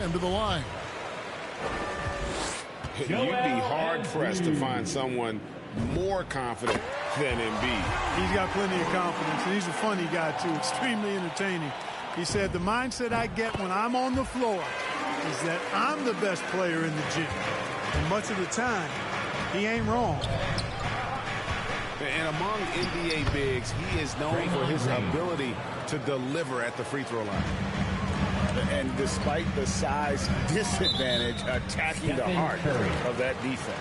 into the line. You'd be hard-pressed to find someone more confident than Embiid. He's got plenty of confidence, and he's a funny guy, too. Extremely entertaining. He said, the mindset I get when I'm on the floor is that I'm the best player in the gym. And much of the time, he ain't wrong. And among NBA bigs, he is known for his ability to deliver at the free throw line. And despite the size disadvantage, attacking the heart of that defense.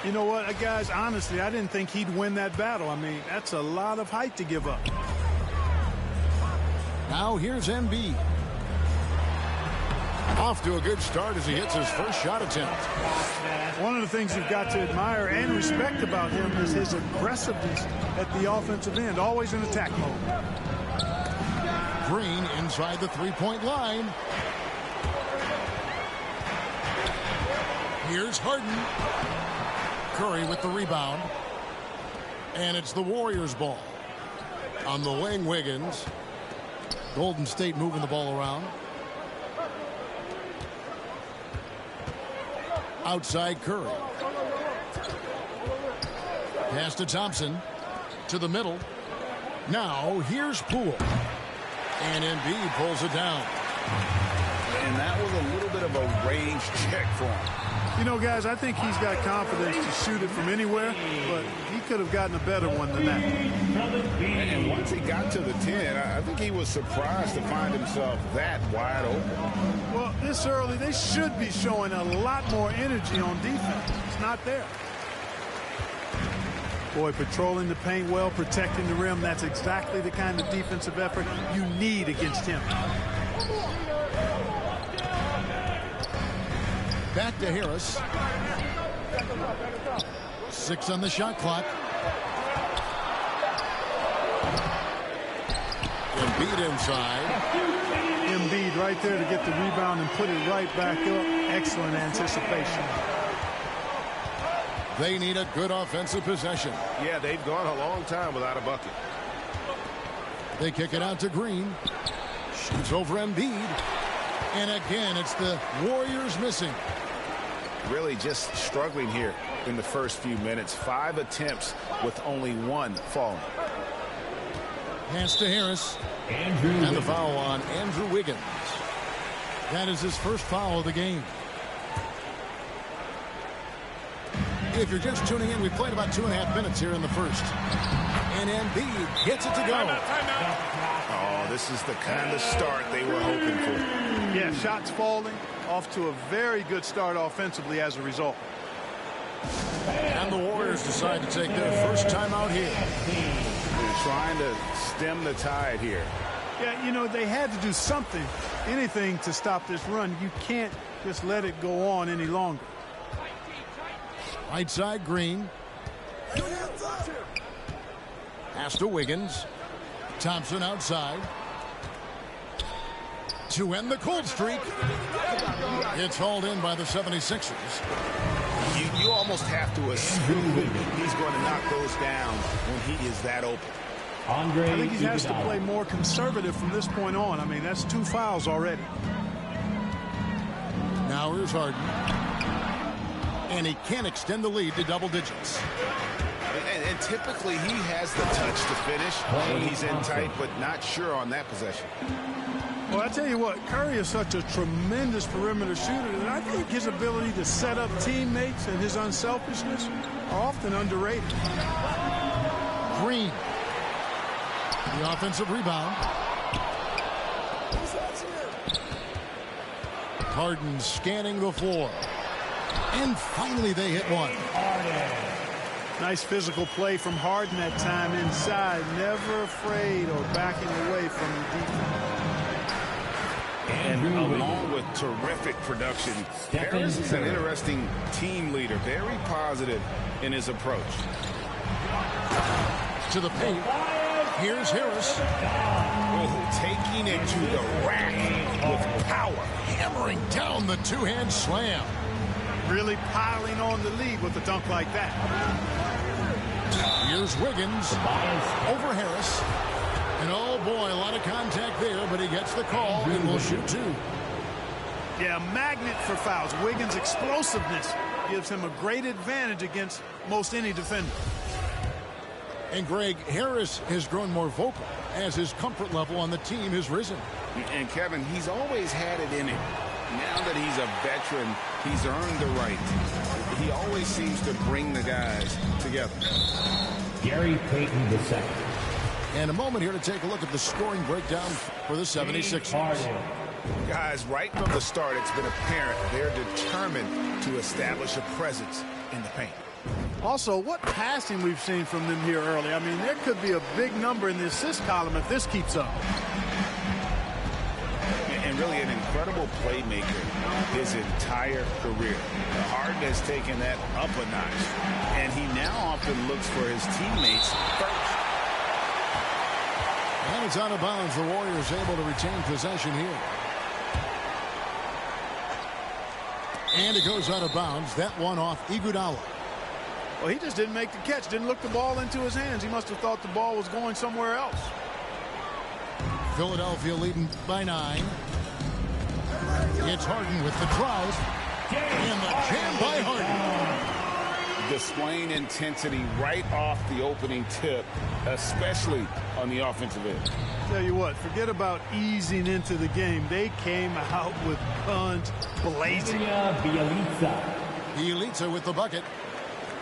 You know what, guys, honestly, I didn't think he'd win that battle. I mean, that's a lot of height to give up. Now here's Embiid. Off to a good start as he hits his first shot attempt. One of the things you've got to admire and respect about him is his aggressiveness at the offensive end, always in attack mode. Green inside the three-point line. Here's Harden. Curry with the rebound. And it's the Warriors' ball. On the wing, Wiggins. Golden State moving the ball around. Outside Curry. Pass to Thompson. To the middle. Now here's Poole. And Embiid pulls it down. And that was a little bit of a range check for him. You know, guys, I think he's got confidence to shoot it from anywhere, but he could have gotten a better one than that. And once he got to the 10, I think he was surprised to find himself that wide open. Well, this early, they should be showing a lot more energy on defense. It's not there. Boy, patrolling the paint well, protecting the rim, that's exactly the kind of defensive effort you need against him. Back to Harris. 6 on the shot clock. Embiid inside. Embiid right there to get the rebound and put it right back up. Excellent anticipation. They need a good offensive possession. Yeah, they've gone a long time without a bucket. They kick it out to Green. Shoots over Embiid. And again, it's the Warriors missing. Really just struggling here in the first few minutes. 5 attempts with only 1 falling. Pass to Harris. And the foul on Andrew Wiggins. That is his first foul of the game. If you're just tuning in, we played about 2.5 minutes here in the first. And Embiid gets it to go. Oh, this is the kind of start they were hoping for. Yeah, shots falling. Off to a very good start offensively as a result. And the Warriors decide to take their first time out here. They're trying to stem the tide here. Yeah, you know, they had to do something, anything to stop this run. You can't just let it go on any longer. Right side, Green. Pass to Wiggins. Thompson outside. To end the cold streak. It's hauled in by the 76ers. You almost have to assume he's going to knock those down when he is that open. I think he has to play more conservative from this point on. I mean, that's 2 fouls already. Now here's Harden. And he can extend the lead to double digits. And typically he has the touch to finish when he's in tight, but not sure on that possession. Well, I tell you what, Curry is such a tremendous perimeter shooter that I think his ability to set up teammates and his unselfishness are often underrated. Green. The offensive rebound. Harden scanning the floor. And finally they hit one. Nice physical play from Harden that time inside. Never afraid or backing away from the defense. And along with terrific production, Harris is an interesting team leader. Very positive in his approach. To the paint. Here's Harris. Oh, taking it to the rack with power. Hammering down the two-hand slam. Really piling on the lead with a dunk like that. Here's Wiggins over Harris. And oh boy, a lot of contact there, but he gets the call and will shoot 2. Yeah, a magnet for fouls. Wiggins' explosiveness gives him a great advantage against most any defender. And Greg, Harris has grown more vocal as his comfort level on the team has risen. And Kevin, he's always had it in him. Now that he's a veteran, he's earned the right. He always seems to bring the guys together. Gary Payton II. And a moment here to take a look at the scoring breakdown for the 76ers. Guys, right from the start, it's been apparent they're determined to establish a presence in the paint. Also, what passing we've seen from them here early. I mean, there could be a big number in the assist column if this keeps up. And really an incredible playmaker his entire career. Harden has taken that up a notch, and he now often looks for his teammates first. And it's out of bounds. The Warriors able to retain possession here. And it goes out of bounds. That one off Iguodala. Well, he just didn't make the catch, didn't look the ball into his hands. He must have thought the ball was going somewhere else. Philadelphia leading by 9. It's Harden with the drive. And the jam by Harden. Displaying intensity right off the opening tip, especially on the offensive end. Tell you what, forget about easing into the game. They came out with guns blazing. Bielitsa with the bucket.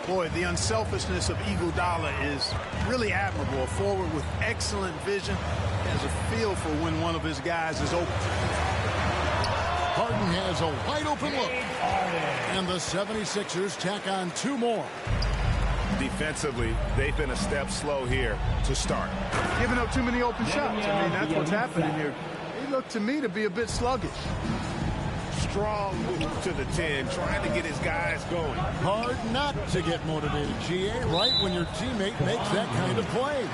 Boy, the unselfishness of Iguodala is really admirable. A forward with excellent vision, has a feel for when one of his guys is open. Harden has a wide open look. And the 76ers tack on 2 more. Defensively, they've been a step slow here to start. Giving up too many open shots. I mean, that's what's happening here. They look to me to be a bit sluggish. Strong move to the 10, trying to get his guys going. Hard not to get motivated, GA, right when your teammate makes that kind of play.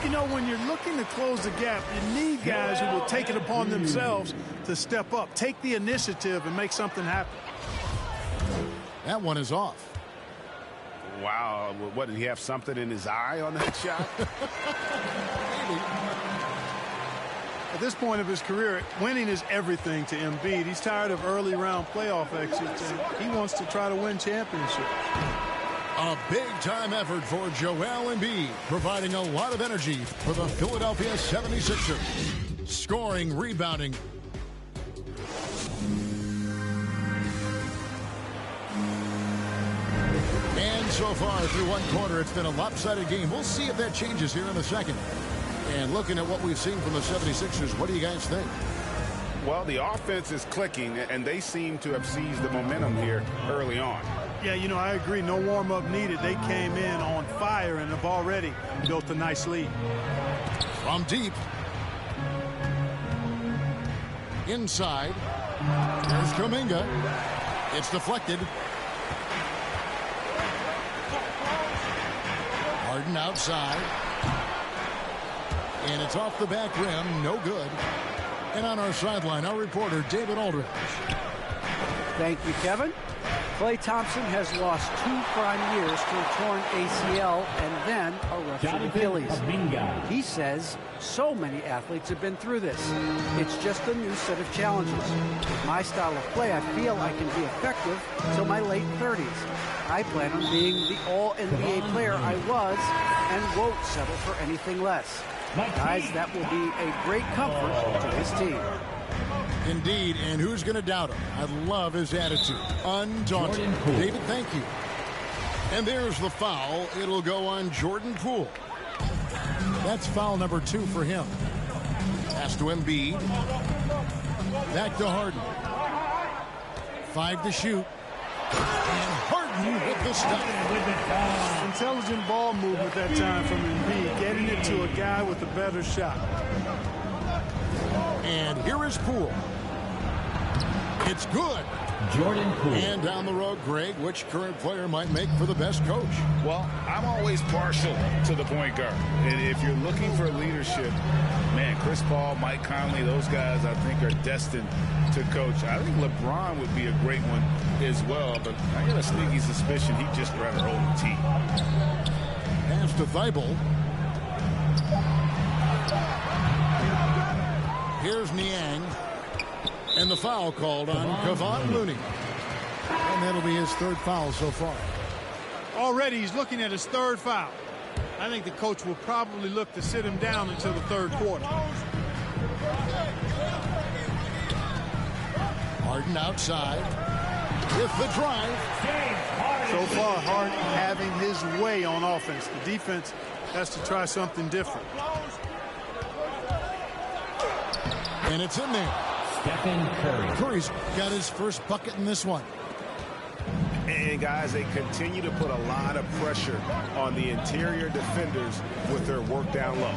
You know, when you're looking to close the gap, you need guys who will take it upon themselves to step up, take the initiative, and make something happen. That one is off. Wow, what, did he have something in his eye on that shot? Maybe. At this point of his career, winning is everything to Embiid. He's tired of early round playoff exits, and he wants to try to win championships. A big-time effort for Joel Embiid, providing a lot of energy for the Philadelphia 76ers. Scoring, rebounding. And so far through one quarter, it's been a lopsided game. We'll see if that changes here in the second. And looking at what we've seen from the 76ers, what do you guys think? Well, the offense is clicking, and they seem to have seized the momentum here early on. Yeah, you know, I agree. No warm-up needed. They came in on fire and have already built a nice lead. From deep. Inside. There's Kuminga. It's deflected. Harden outside. And it's off the back rim. No good. And on our sideline, our reporter, David Aldridge. Thank you, Kevin. Klay Thompson has lost 2 prime years to a torn ACL and then a ruptured Achilles. He says so many athletes have been through this. It's just a new set of challenges. With my style of play, I feel I can be effective until my late 30s. I plan on being the all-NBA player I was and won't settle for anything less. Guys, that will be a great comfort to his team. Indeed, and who's going to doubt him? I love his attitude. Undaunted. David, thank you. And there's the foul. It'll go on Jordan Poole. That's foul number 2 for him. Pass to Embiid. Back to Harden. 5 to shoot. And Harden with the stop. Intelligent ball movement that time from Embiid, getting it to a guy with a better shot. And here is Poole. It's good. Jordan Poole. And down the road, Greg, which current player might make for the best coach? Well, I'm always partial to the point guard. And if you're looking for leadership, man, Chris Paul, Mike Conley, those guys I think are destined to coach. I think LeBron would be a great one as well, but I got a sneaky suspicion he'd just rather hold the team. Pass to Thibault. Here's Niang. And the foul called on Kevon Looney. And that'll be his third foul so far. Already he's looking at his third foul. I think the coach will probably look to sit him down until the third quarter. Harden outside with the drive. So far, Harden having his way on offense. The defense has to try something different. And it's in there. Stephen Curry. Curry's got his first bucket in this one. And guys, they continue to put a lot of pressure on the interior defenders with their work down low.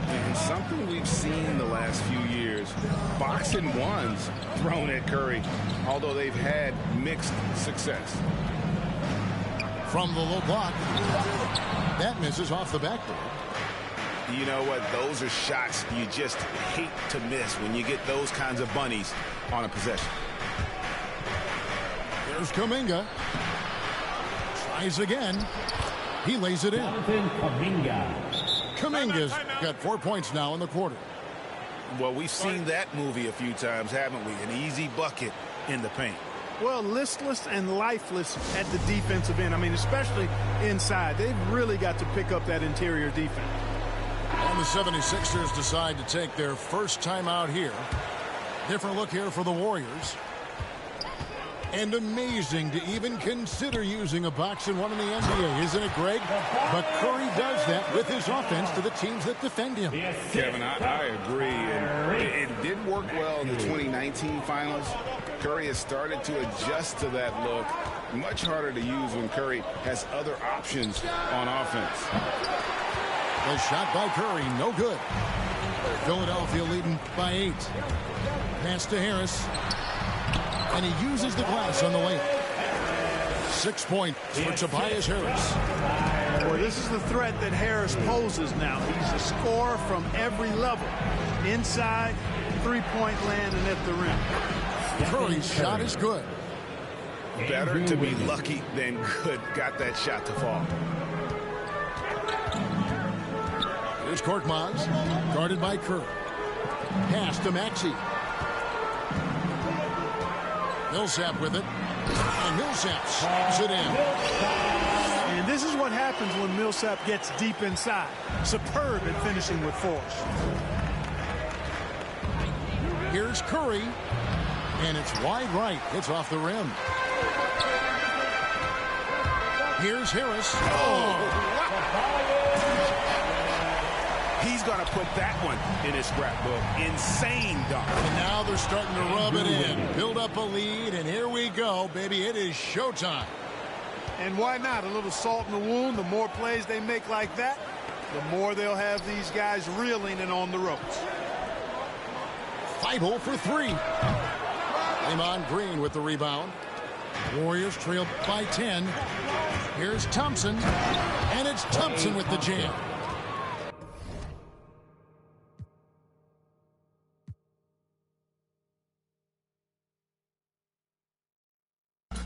And something we've seen the last few years, box and ones thrown at Curry, although they've had mixed success. From the low block, that misses off the backboard. You know what? Those are shots you just hate to miss when you get those kinds of bunnies on a possession. There's Kuminga. Tries again. He lays it in. Kuminga's got 4 points now in the quarter. Well, we've seen that movie a few times, haven't we? An easy bucket in the paint. Well, listless and lifeless at the defensive end. I mean, especially inside. They've really got to pick up that interior defense. And the 76ers decide to take their first time out here. Different look here for the Warriors. And amazing to even consider using a box and one in the NBA, isn't it, Greg? But Curry does that with his offense to the teams that defend him. Kevin, I agree. And it did work well in the 2019 finals. Curry has started to adjust to that look. Much harder to use when Curry has other options on offense. A shot by Curry, no good. Philadelphia leading by 8. Pass to Harris. And he uses the glass on the lane. 6 points for Tobias Harris. Boy, this is the threat that Harris poses now. He's a scorer from every level. Inside, three-point land, and at the rim. Curry's shot is good. Better to be lucky than good. Got that shot to fall. Here's Korkmaz, guarded by Curry. Pass to Maxey. Millsap with it. And Millsap slams it in. And this is what happens when Millsap gets deep inside. Superb at finishing with force. Here's Curry. And it's wide right. It's off the rim. Here's Harris. He's going to put that one in his scrapbook. Insane dunk. And now they're starting to rub it in. Build up a lead, and here we go, baby. It is showtime. And why not? A little salt in the wound. The more plays they make like that, the more they'll have these guys reeling and on the ropes. 5-0 for 3. Draymond Green with the rebound. Warriors trailed by 10. Here's Thompson. And it's Thompson with the jam.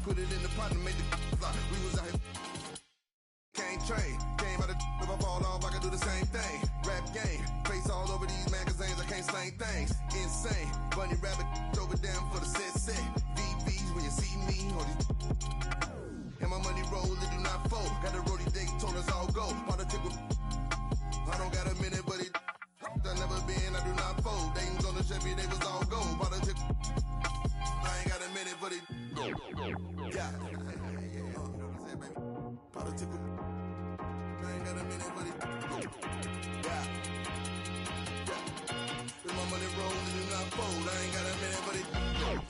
Put it in the pot and make the fly. We was out here. Can't trade. Came out of if I fall off, I can do the same thing. Rap game. Face all over these magazines. I can't slang things. Insane. Bunny rabbit over them for the set. VVs when you see me. And my money roll, it do not fold. Got a roadie day, told us all go. Politics with I don't got a minute, but it I never been, I do not fold. Dames on the Chevy, they was all gold. Politics I ain't got a minute, but it yeah. You know what I'm saying, baby? Politics I ain't got a minute, but it yeah. With my money roll, it do not fold. I ain't got a minute, but it yeah.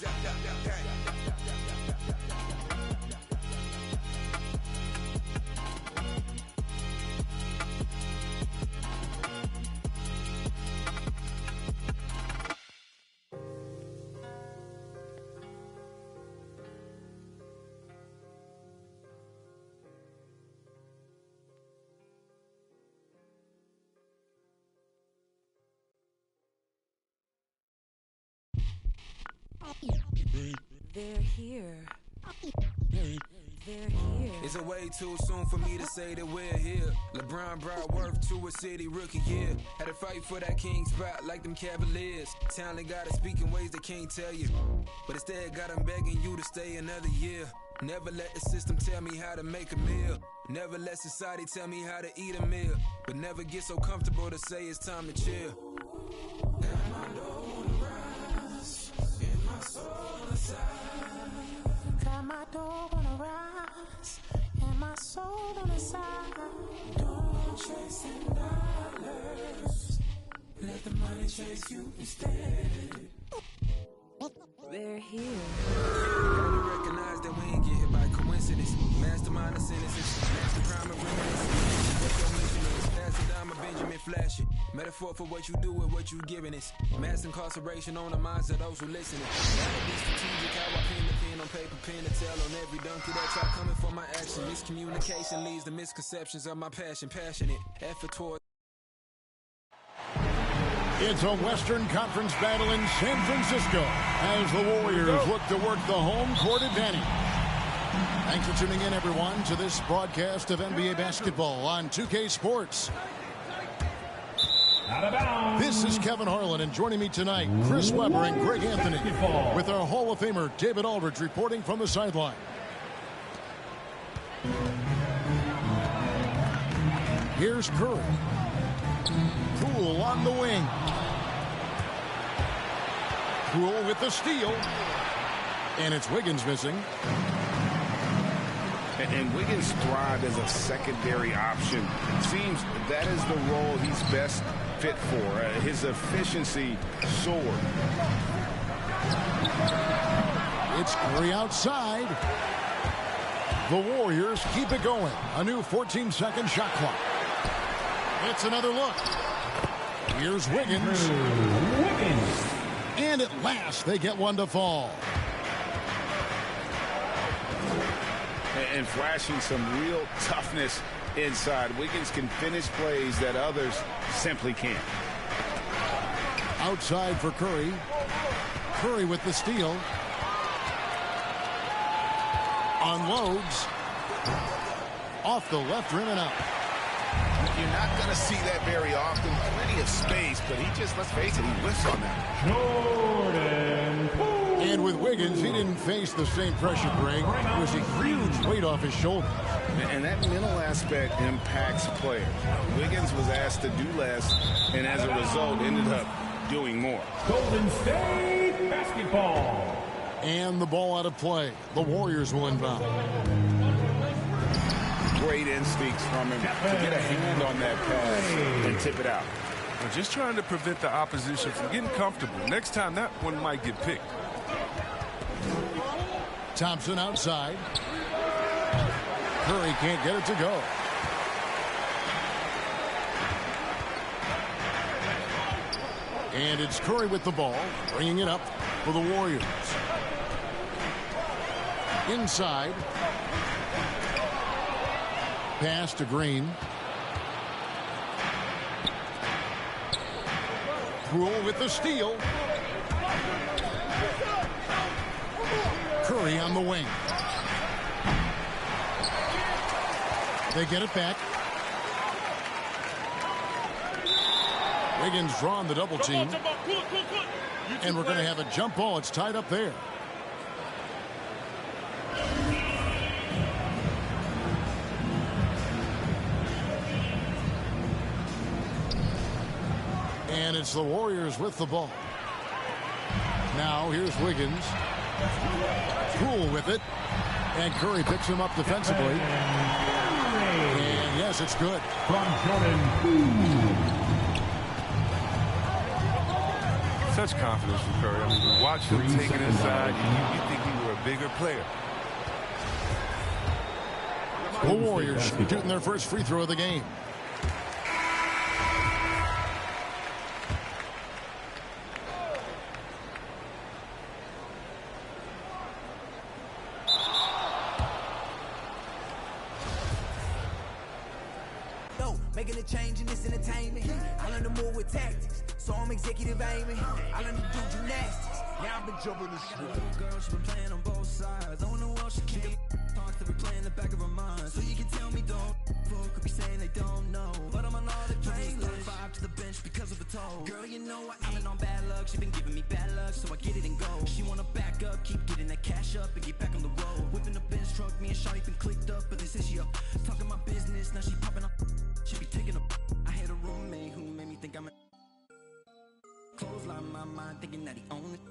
They're here. They're here. It's a way too soon for me to say that we're here. LeBron brought worth to a city rookie year. Had to fight for that king spot like them Cavaliers. Talent got to speak in ways they can't tell you. But instead got them begging you to stay another year. Never let the system tell me how to make a meal. Never let society tell me how to eat a meal. But never get so comfortable to say it's time to chill. Got my dough on the rise, and my soul on the side. Got my dough on the rise, and my soul on the side. Don't chase them dollars, let the money chase you instead. They're here. Gotta recognize that we ain't get hit by coincidence. Mastermind of sentences, master crime of reminiscence. What your mission is, pass the dime of Benjamin flashing. Metaphor for what you do and what you giving us. Mass incarceration on the minds of those who listening. Gotta be strategic how I pen the pen on paper, pen to tell on every donkey that try coming for my action. Miscommunication leads to misconceptions of my passion. Passionate effort toward. It's a Western Conference battle in San Francisco as the Warriors look to work the home court advantage. Thanks for tuning in, everyone, to this broadcast of NBA basketball on 2K Sports. Out of bounds. This is Kevin Harlan, and joining me tonight, Chris Webber and Greg Anthony, with our Hall of Famer David Aldridge reporting from the sideline. Here's Curry. Poole on the wing. Poole with the steal. And it's Wiggins missing. And Wiggins thrived as a secondary option. Seems that is the role he's best fit for. His efficiency soared. It's Curry outside. The Warriors keep it going. A new 14-second shot clock. It's another look. Here's Wiggins. And at last, they get one to fall. And flashing some real toughness inside. Wiggins can finish plays that others simply can't. Outside for Curry. Curry with the steal. Unloads. Off the left rim and out. You're not going to see that very often. Plenty of space, but he just, let's face it, he whiffs on that. Jordan Poole. And with Wiggins, he didn't face the same pressure, Greg. It was a huge weight off his shoulder. And that mental aspect impacts players. Wiggins was asked to do less, and as a result, ended up doing more. Golden State basketball. And the ball out of play. The Warriors will inbound. Great instincts from him to get a hand on that pass and tip it out. Just trying to prevent the opposition from getting comfortable. Next time, that one might get picked. Thompson outside. Curry can't get it to go. And it's Curry with the ball, bringing it up for the Warriors. Inside. Pass to Green. Poole with the steal. Curry on the wing. They get it back. Wiggins drawing the double team. And we're going to have a jump ball. It's tied up there. And it's the Warriors with the ball. Now here's Wiggins. Poole with it. And Curry picks him up defensively. And yes, it's good. From Jordan Poole. Such confidence from Curry. I mean, you watch him take it inside, you think he were a bigger player. The Warriors shooting their first free throw of the game. Making a change in this entertainment. I learned to move with tactics, so I'm executive aiming. I learned to do gymnastics. Now I've been jumping this shit. Girl, she been playing on both sides. I don't know what she can't talk to replay in the back of her mind. So you can tell me don't fuck, could be saying they don't know. But I'm on all the playlist. 5 to the bench because of the toe. Girl, you know I've been on bad luck. She been giving me bad luck, so I get it and go. She wanna back up, keep getting that cash up and get back on the road. Whipping the Benz truck, me and Shawty been clicked up, but they say she up talking my business. Now she popping up. She be taking up. I had a roommate who made me think I'm a clothesline my mind, thinking that he owned it.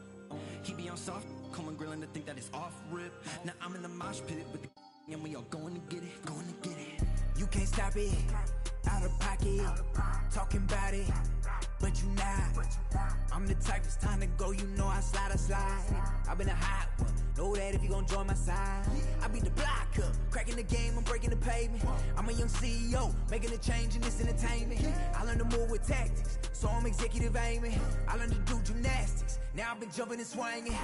He be on soft, coming grilling to think that it's off rip. Now I'm in the mosh pit with the and we all going to get it, going to get it. You can't stop it, out of pocket, talking about it, but you not. I'm the type, it's time to go, you know I slide. I've been a hot one, know that if you gon' join my side. I beat the block up, cracking the game, I'm breaking the pavement. I'm a young CEO, making a change in this entertainment. I learned to move with tactics, so I'm executive aiming. I learned to do gymnastics, now I've been jumping and swinging.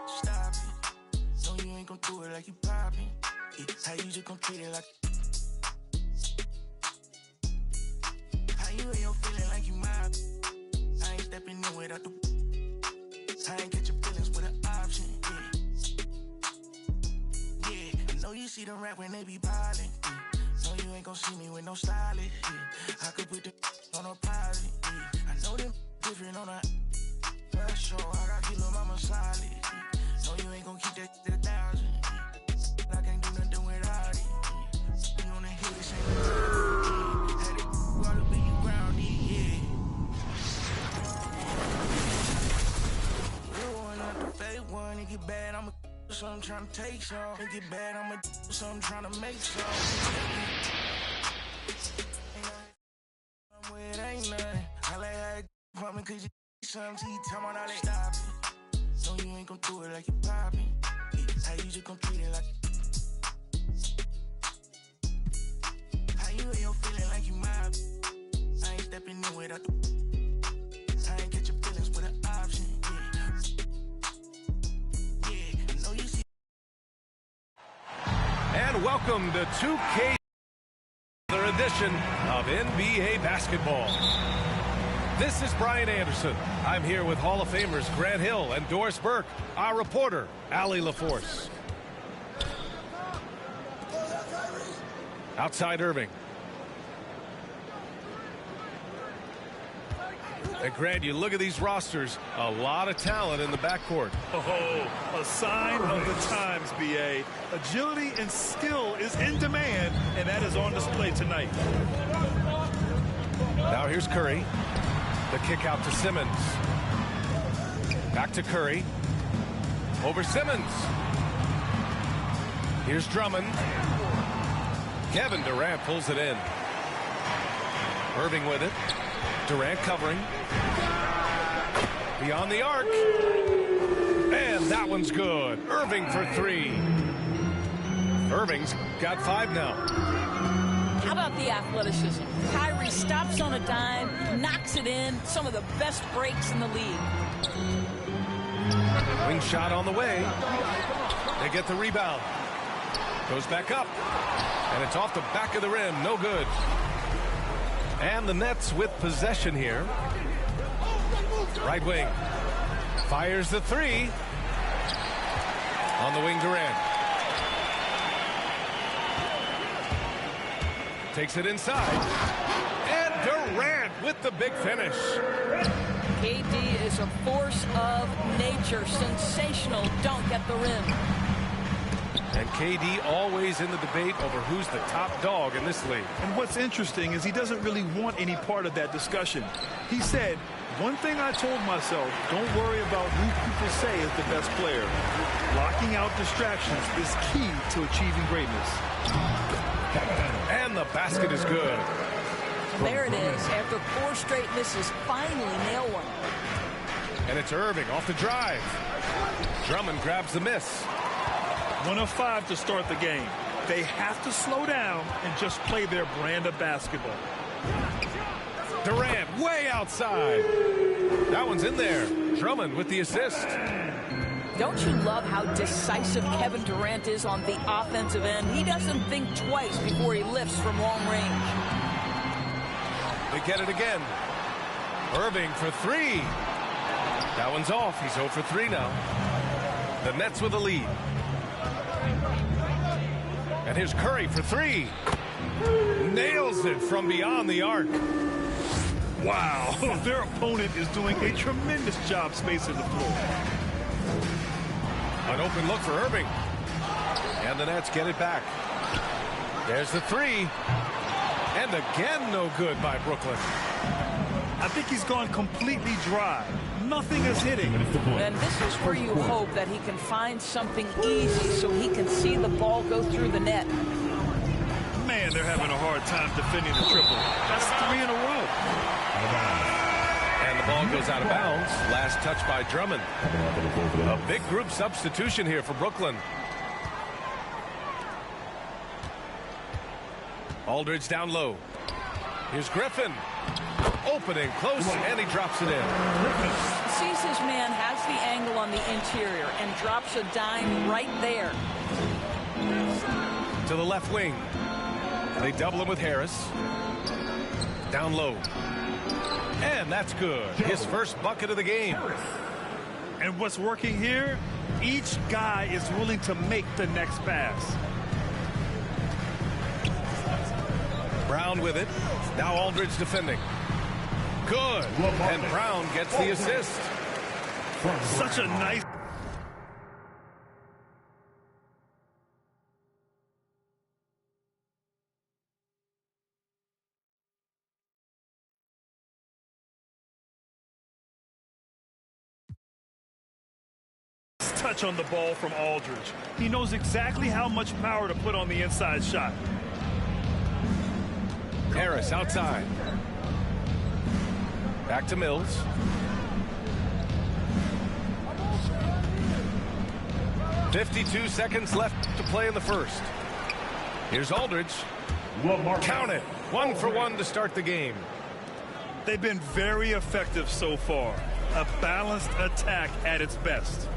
Stop it. No, you ain't gon' do it like you poppin'. How you just gon' treat it like. How you ain't feeling like you mob. I ain't stepping in without the. I ain't get your feelings with an option. Yeah, I know you see them rap when they be ballin'. No, you ain't gon' see me with no stylist. I could put the on a pilot. I know them different on a. Sure, I got keep little mama solid. No, you ain't gon' keep that to 1,000. I can't do nothing without it. You wanna hit this ain't had it all up in you grounded, yeah. You one not the fake one, it get bad, I'ma do something tryna take some. It get bad, I'ma do something tryna make some. It ain't nothing. I like how it pump me 'cause you something time on all that stop it. No, you ain't gon' do it like you poppin'. How you just gon' treat it like. How you ain't feeling like you mob. I ain't stepping in without the. I ain't get your feelings with an option. Yeah, I know you see. And welcome to 2K, another edition of NBA basketball. This is Brian Anderson. I'm here with Hall of Famers Grant Hill and Doris Burke, our reporter, Allie LaForce. Outside Irving. And Grant, you look at these rosters, a lot of talent in the backcourt. Oh, a sign of the times, B.A. Agility and skill is in demand, and that is on display tonight. Now here's Curry. The kick out to Simmons. Back to Curry. Over Simmons. Here's Drummond. Kevin Durant pulls it in. Irving with it. Durant covering. Beyond the arc. And that one's good. Irving for 3. Irving's got 5 now. How about the athleticism? Kyrie stops on a dime, knocks it in. Some of the best breaks in the league. Wing shot on the way. They get the rebound. Goes back up. And it's off the back of the rim. No good. And the Nets with possession here. Right wing. Fires the 3. On the wing, Durant. Takes it inside. And Durant with the big finish. KD is a force of nature. Sensational dunk at the rim. And KD always in the debate over who's the top dog in this league. And what's interesting is he doesn't really want any part of that discussion. He said, one thing I told myself, don't worry about who people say is the best player. Blocking out distractions is key to achieving greatness. And the basket is good. There it is. After 4 straight misses, finally nail one. And it's Irving off the drive. Drummond grabs the miss. 1 of 5 to start the game. They have to slow down and just play their brand of basketball. Durant way outside. That one's in there. Drummond with the assist. Don't you love how decisive Kevin Durant is on the offensive end? He doesn't think twice before he lifts from long range. They get it again. Irving for 3. That one's off. He's 0 for 3 now. The Nets with a lead. And here's Curry for 3. Nails it from beyond the arc. Wow, their opponent is doing a tremendous job spacing the floor. An open look for Irving. And the Nets get it back. There's the 3. And again, no good by Brooklyn. I think he's gone completely dry. Nothing is hitting. And this is where you hope that he can find something easy so he can see the ball go through the net. Man, they're having a hard time defending the triple. That's 3 in a row. And the ball goes out of bounds. Last touch by Drummond. A big group substitution here for Brooklyn. Aldridge down low. Here's Griffin. Opening close, and he drops it in. Sees his man has the angle on the interior and drops a dime right there. To the left wing. They double him with Harris. Down low. And that's good. His first bucket of the game. And what's working here, each guy is willing to make the next pass. Brown with it. Now Aldridge defending. Good. And Brown gets the assist. Such a nice... touch on the ball from Aldridge. He knows exactly how much power to put on the inside shot. Harris outside. Back to Mills. .52 seconds left to play in the first. Here's Aldridge. Count it. 1 for 1 to start the game. They've been very effective so far. A balanced attack at its best.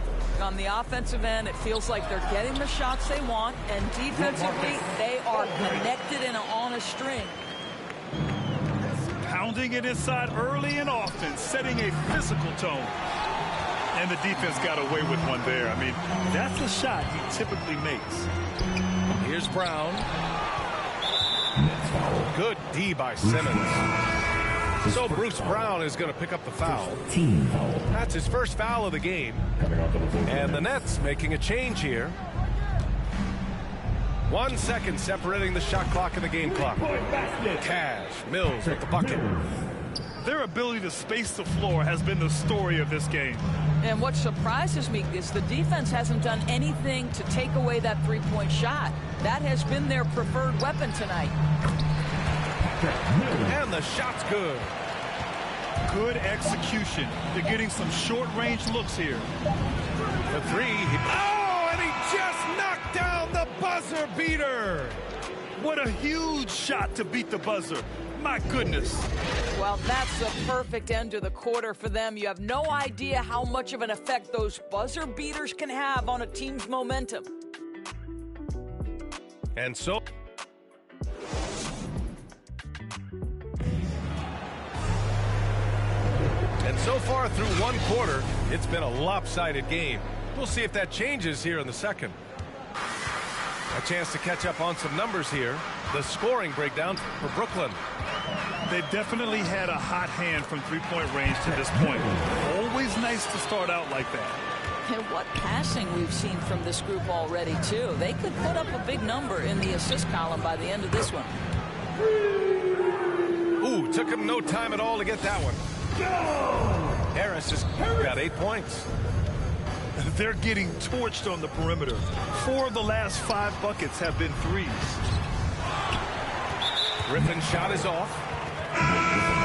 On the offensive end, it feels like they're getting the shots they want, and defensively, they are connected and on a string. Pounding it inside early and often, setting a physical tone. And the defense got away with one there. I mean, that's a shot he typically makes. Here's Brown. Good D by Simmons. So Bruce Brown is going to pick up the foul. That's his first foul of the game. And the Nets making a change here. 1 second separating the shot clock and the game clock. Cash, Mills with the bucket. Their ability to space the floor has been the story of this game. And what surprises me is the defense hasn't done anything to take away that three-point shot. That has been their preferred weapon tonight. And the shot's good. Good execution. They're getting some short-range looks here. The 3. Oh, and he just knocked down the buzzer beater. What a huge shot to beat the buzzer. My goodness. Well, that's the perfect end to the quarter for them. You have no idea how much of an effect those buzzer beaters can have on a team's momentum. And so... And so far through one quarter, it's been a lopsided game. We'll see if that changes here in the second. A chance to catch up on some numbers here. The scoring breakdown for Brooklyn. They've definitely had a hot hand from three-point range to this point. Always nice to start out like that. And what passing we've seen from this group already, too. They could put up a big number in the assist column by the end of this one. Ooh, took him no time at all to get that one. Harris has got 8 points. They're getting torched on the perimeter. 4 of the last 5 buckets have been threes. Griffin's shot is off.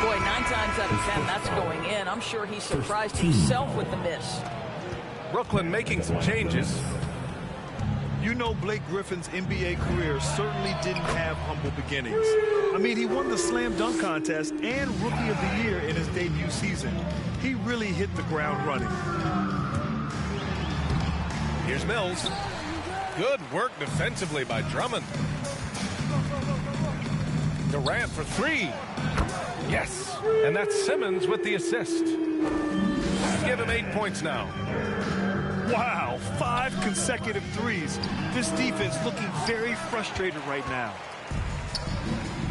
Boy, 9 times out of 10, that's going in. I'm sure he surprised himself with the miss. Brooklyn making some changes. You know, Blake Griffin's NBA career certainly didn't have humble beginnings. I mean, he won the slam dunk contest and Rookie of the Year in his debut season. He really hit the ground running. Here's Mills. Good work defensively by Drummond. Durant for 3. Yes. And that's Simmons with the assist. Give him 8 points now. Wow, 5 consecutive threes. This defense looking very frustrated right now.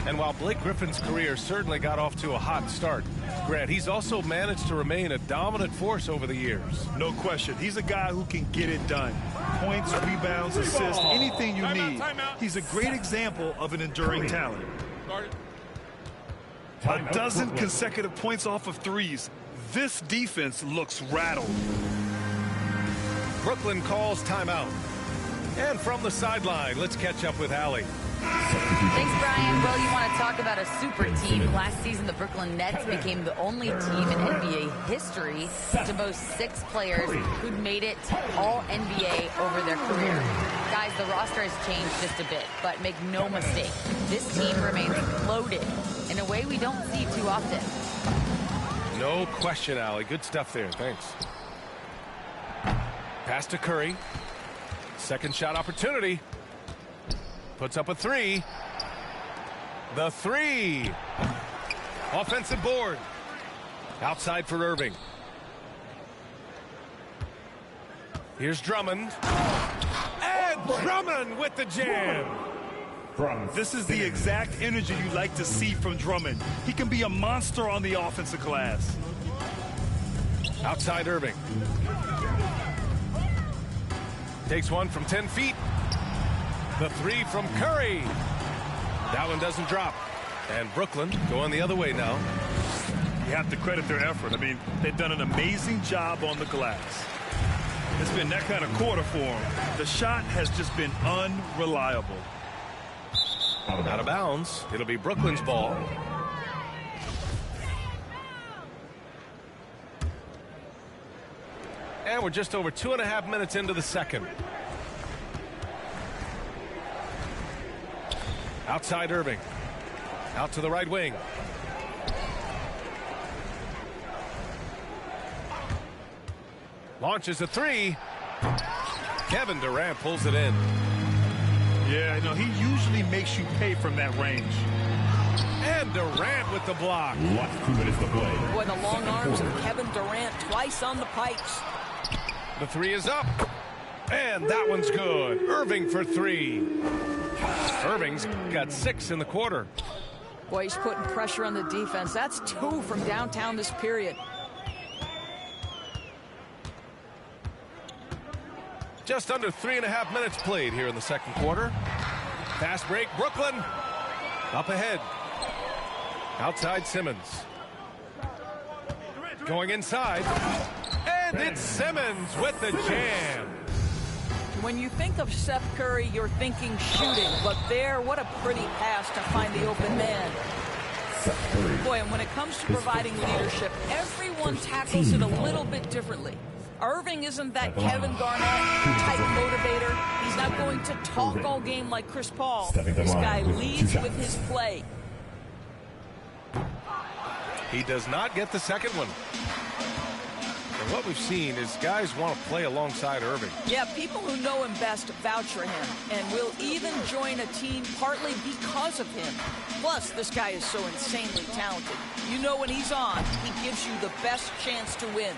And while Blake Griffin's career certainly got off to a hot start, Grant, he's also managed to remain a dominant force over the years. No question. He's a guy who can get it done. Points, rebounds, assists, anything you need. He's a great example of an enduring talent. A dozen consecutive points off of threes. This defense looks rattled. Brooklyn calls timeout. And from the sideline, let's catch up with Allie. Thanks, Brian. Well, you want to talk about a super team. Last season, the Brooklyn Nets became the only team in NBA history to boast 6 players who'd made it all NBA over their career. Guys, the roster has changed just a bit, but make no mistake, this team remains loaded in a way we don't see too often. No question, Allie. Good stuff there. Thanks. Pass to Curry. Second shot opportunity. Puts up a 3. The 3. Offensive board. Outside for Irving. Here's Drummond. And Drummond with the jam. This is the exact energy you like to see from Drummond. He can be a monster on the offensive glass. Outside Irving. Takes one from 10 feet. The 3 from Curry. That one doesn't drop. And Brooklyn going the other way now. You have to credit their effort. I mean, they've done an amazing job on the glass. It's been that kind of quarter for them. The shot has just been unreliable. Out of bounds. It'll be Brooklyn's ball. And we're just over 2.5 minutes into the second. Outside Irving. Out to the right wing. Launches a 3. Kevin Durant pulls it in. Yeah, no, he usually makes you pay from that range. And Durant with the block. Last 2 minutes to play. Boy, the long arms of Kevin Durant twice on the pipes. The 3 is up. And that one's good. Irving for 3. Irving's got 6 in the quarter. Boy, he's putting pressure on the defense. That's 2 from downtown this period. Just under 3.5 minutes played here in the second quarter. Fast break, Brooklyn. Up ahead. Outside Simmons. Going inside. And it's Simmons with the jam. When you think of Steph Curry, you're thinking shooting. But there, what a pretty pass to find the open man. Boy, and when it comes to providing leadership, everyone tackles it a little bit differently. Irving isn't that Kevin Garnett type motivator. He's not going to talk all game like Chris Paul. This guy leads with his play. He does not get the second one. And what we've seen is guys want to play alongside Irving. Yeah, people who know him best vouch for him and will even join a team partly because of him. Plus, this guy is so insanely talented. You know when he's on, he gives you the best chance to win.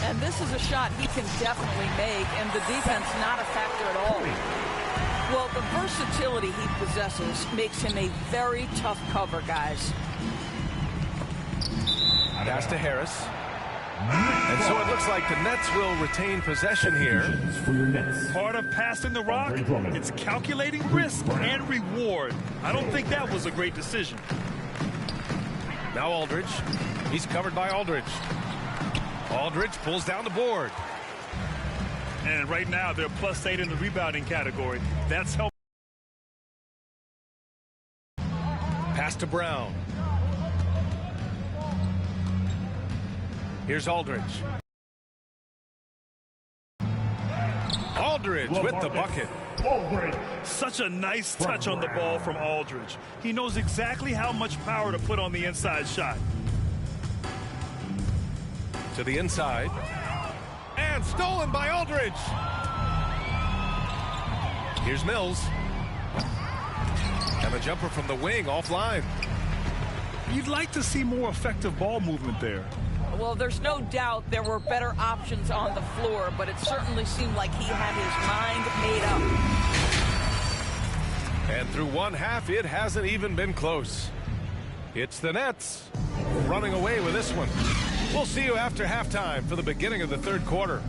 And this is a shot he can definitely make, and the defense not a factor at all. Well, the versatility he possesses makes him a very tough cover, guys. Pass to Harris. And so it looks like the Nets will retain possession here. Part of passing the rock, it's calculating risk and reward. I don't think that was a great decision. Now Aldridge. He's covered by Aldridge. Aldridge pulls down the board. And right now, they're +8 in the rebounding category. That's helpful. Pass to Brown. Here's Aldridge. Aldridge with the bucket. Such a nice touch on the ball from Aldridge. He knows exactly how much power to put on the inside shot. To the inside. And stolen by Aldridge. Here's Mills. And a jumper from the wing offline. You'd like to see more effective ball movement there. Well, there's no doubt there were better options on the floor, but it certainly seemed like he had his mind made up. And through one half, it hasn't even been close. It's the Nets running away with this one. We'll see you after halftime for the beginning of the third quarter.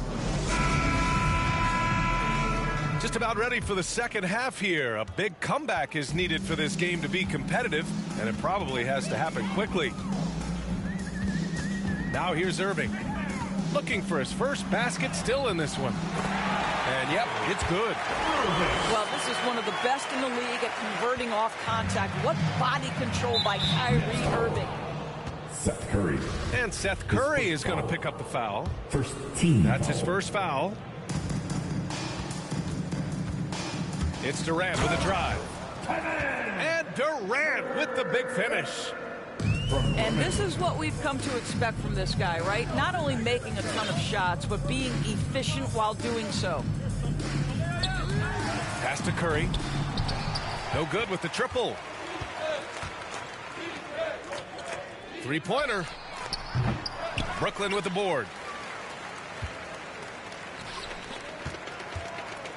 Just about ready for the second half here. A big comeback is needed for this game to be competitive, and it probably has to happen quickly. Now here's Irving. Looking for his first basket still in this one. And yep, it's good. Well, this is one of the best in the league at converting off contact. What body control by Kyrie Irving. Seth Curry. And Seth Curry is going to pick up the foul. First team. That's his first foul. It's Durant with a drive. And Durant with the big finish. And this is what we've come to expect from this guy, right? Not only making a ton of shots, but being efficient while doing so. Pass to Curry. No good with the triple. Three-pointer. Brooklyn with the board.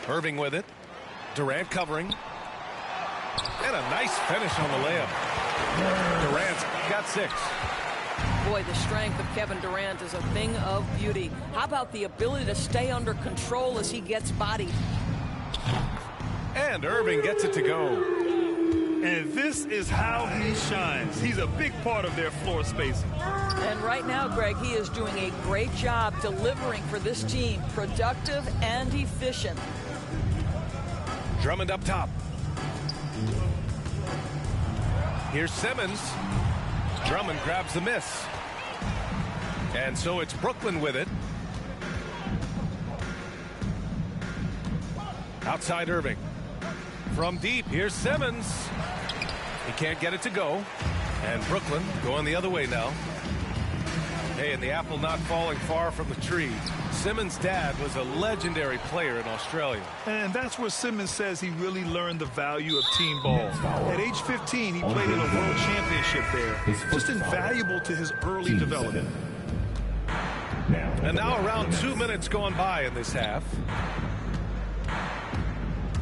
Irving with it. Durant covering. And a nice finish on the layup. Durant's got 6. Boy, the strength of Kevin Durant is a thing of beauty. How about the ability to stay under control as he gets bodied? And Irving gets it to go. And this is how he shines. He's a big part of their floor spacing. And right now, Greg, he is doing a great job delivering for this team. Productive and efficient. Drummond up top. Here's Simmons. Drummond grabs the miss. And so it's Brooklyn with it. Outside Irving. From deep, here's Simmons. He can't get it to go. And Brooklyn going the other way now. Hey, and the apple not falling far from the tree. Simmons' dad was a legendary player in Australia. And that's where Simmons says he really learned the value of team ball. At age 15, he played in a world championship there. Just invaluable to his early development. And now around 2 minutes gone by in this half.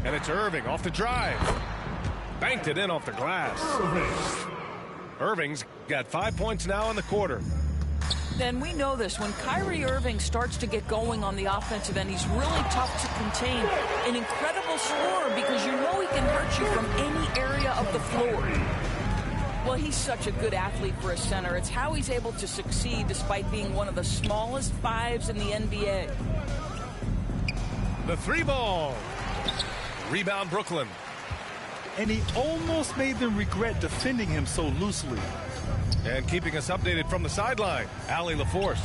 And it's Irving off the drive. Banked it in off the glass. Irving's got 5 points now in the quarter. And we know this. When Kyrie Irving starts to get going on the offensive end, he's really tough to contain. An incredible scorer because you know he can hurt you from any area of the floor. Well, he's such a good athlete for a center. It's how he's able to succeed despite being one of the smallest 5s in the NBA. The 3-ball. Rebound Brooklyn. And he almost made them regret defending him so loosely. And keeping us updated from the sideline, Allie LaForce.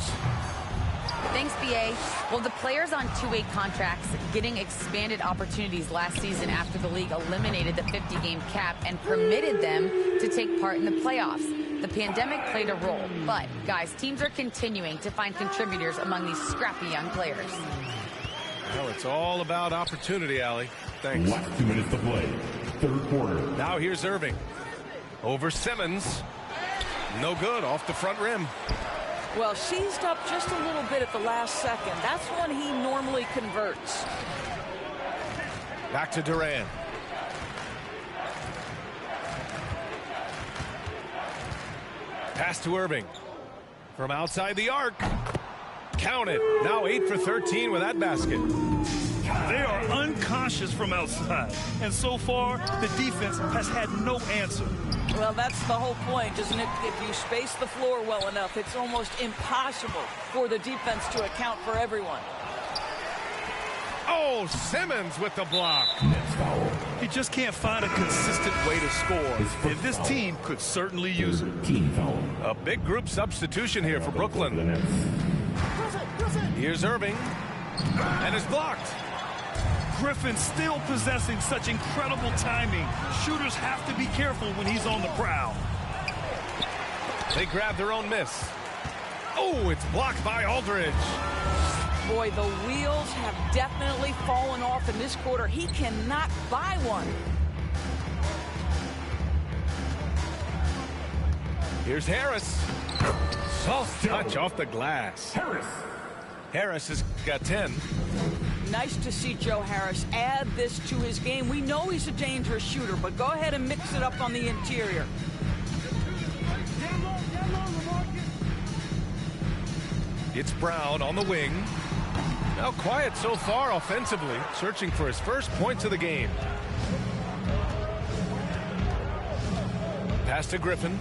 Thanks, B.A. Well, the players on two-way contracts getting expanded opportunities last season after the league eliminated the 50-game cap and permitted them to take part in the playoffs. The pandemic played a role, but, guys, teams are continuing to find contributors among these scrappy young players. Well, it's all about opportunity, Allie. Thanks. Last 2 minutes to play. Third quarter. Now here's Irving. Over Simmons. No good off the front rim. Well, seized up just a little bit at the last second. That's when he normally converts. Back to Durant. Pass to Irving. From outside the arc. Count it. Now 8 for 13 with that basket. They are unconscious from outside, and so far, the defense has had no answer. Well, that's the whole point, isn't it? If you space the floor well enough, it's almost impossible for the defense to account for everyone. Oh, Simmons with the block. He just can't find a consistent way to score, and this team could certainly use it. A big group substitution here for Brooklyn. Here's Irving, and it's blocked. Griffin still possessing such incredible timing. Shooters have to be careful when he's on the prowl. They grab their own miss. Oh, it's blocked by Aldridge. Boy, the wheels have definitely fallen off in this quarter. He cannot buy one. Here's Harris. Soft touch off the glass. Harris has got 10. Nice to see Joe Harris add this to his game. We know he's a dangerous shooter, but go ahead and mix it up on the interior. It's Brown on the wing. Now quiet so far offensively, searching for his first points of the game. Pass to Griffin.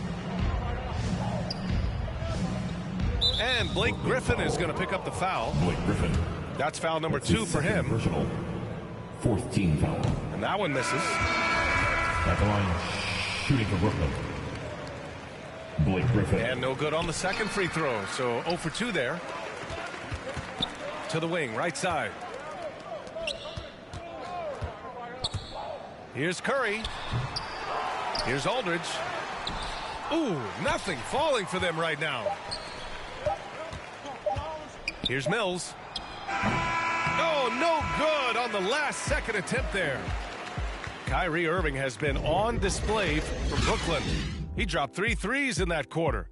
And Blake Griffin is going to pick up the foul. Blake Griffin. That's foul number 2 for him. Personal. 4th team foul. And that one misses. At the line, shooting for Brooklyn. Blake Griffin. And no good on the second free throw. So 0 for 2 there. To the wing, right side. Here's Curry. Here's Aldridge. Ooh, nothing falling for them right now. Here's Mills. Oh, no good on the last second attempt there. Kyrie Irving has been on display for Brooklyn. He dropped 3 threes in that quarter.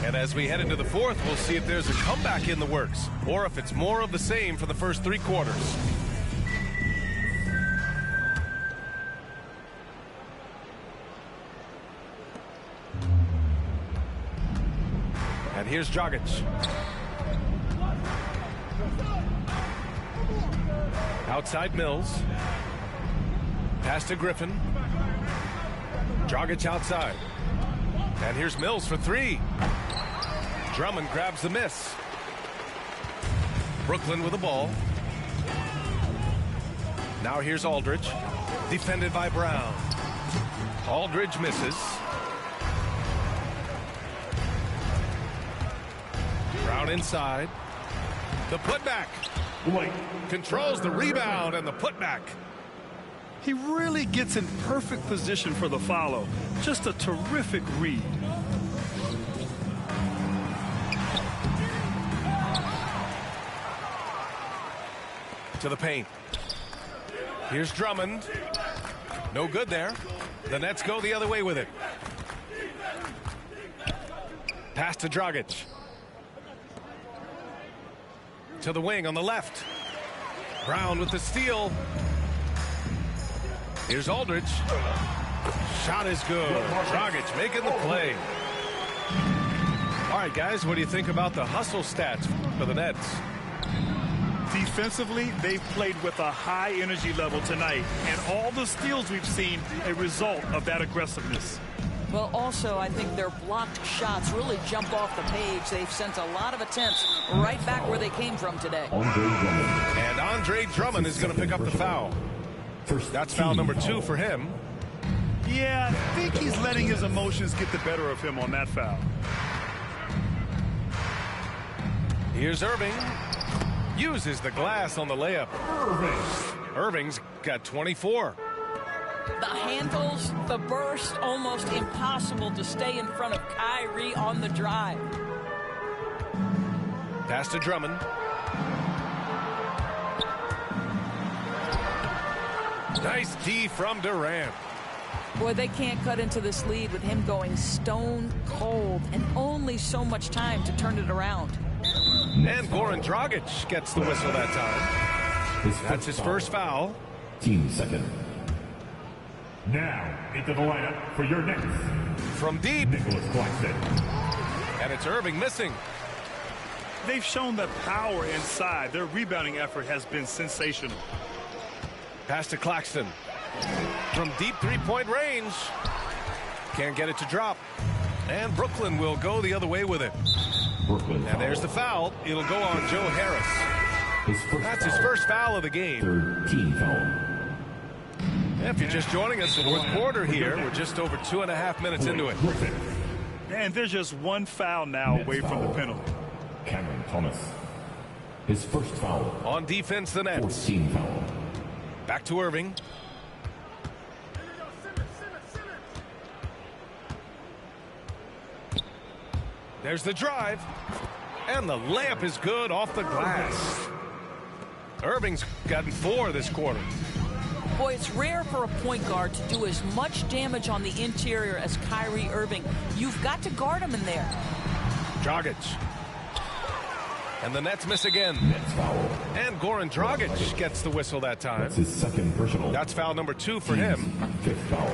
And as we head into the fourth, we'll see if there's a comeback in the works or if it's more of the same for the first 3 quarters. And here's Dragic. Outside Mills. Pass to Griffin. Dragic outside. And here's Mills for 3. Drummond grabs the miss. Brooklyn with the ball. Now here's Aldridge. Defended by Brown. Aldridge misses. Brown inside. The putback. White controls the rebound and the putback. He really gets in perfect position for the follow. Just a terrific read. To the paint. Here's Drummond. No good there. The Nets go the other way with it. Pass to Dragic. To the wing on the left. Brown with the steal. Here's Aldridge. Shot is good. Dragic making the play. All right, guys, what do you think about the hustle stats for the Nets? Defensively, they've played with a high energy level tonight, and all the steals we've seen a result of that aggressiveness. Well, also, I think their blocked shots really jump off the page. They've sent a lot of attempts right back where they came from today. And Andre Drummond is going to pick up the foul. That's foul number 2 for him. Yeah, I think he's letting his emotions get the better of him on that foul. Here's Irving. Uses the glass on the layup. Irving's got 24. The handles, the burst, almost impossible to stay in front of Kyrie on the drive. Pass to Drummond. Nice D from Durant. Boy, they can't cut into this lead with him going stone cold and only so much time to turn it around. And Goran Dragic gets the whistle that time. That's his first foul. Team second. Now, into the lineup for your next. From deep. Nicholas Claxton. And it's Irving missing. They've shown the power inside. Their rebounding effort has been sensational. Pass to Claxton. From deep three-point range. Can't get it to drop. And Brooklyn will go the other way with it. Brooklyn and there's the foul. It'll go on Joe Harris. That's his first foul of the game. 13 foul. If you're just joining us, the fourth quarter here, we're just over 2.5 minutes into it. And there's just one foul now away from the penalty. Cameron Thomas. His first foul. On defense, the Nets. 14 foul. Back to Irving. There's the drive. And the layup is good off the glass. Irving's gotten 4 this quarter. Boy, it's rare for a point guard to do as much damage on the interior as Kyrie Irving. You've got to guard him in there. Dragic. And the Nets miss again. Nets foul. And Goran Dragic gets the whistle that time. That's his second personal. That's foul number 2 for him. Fifth foul.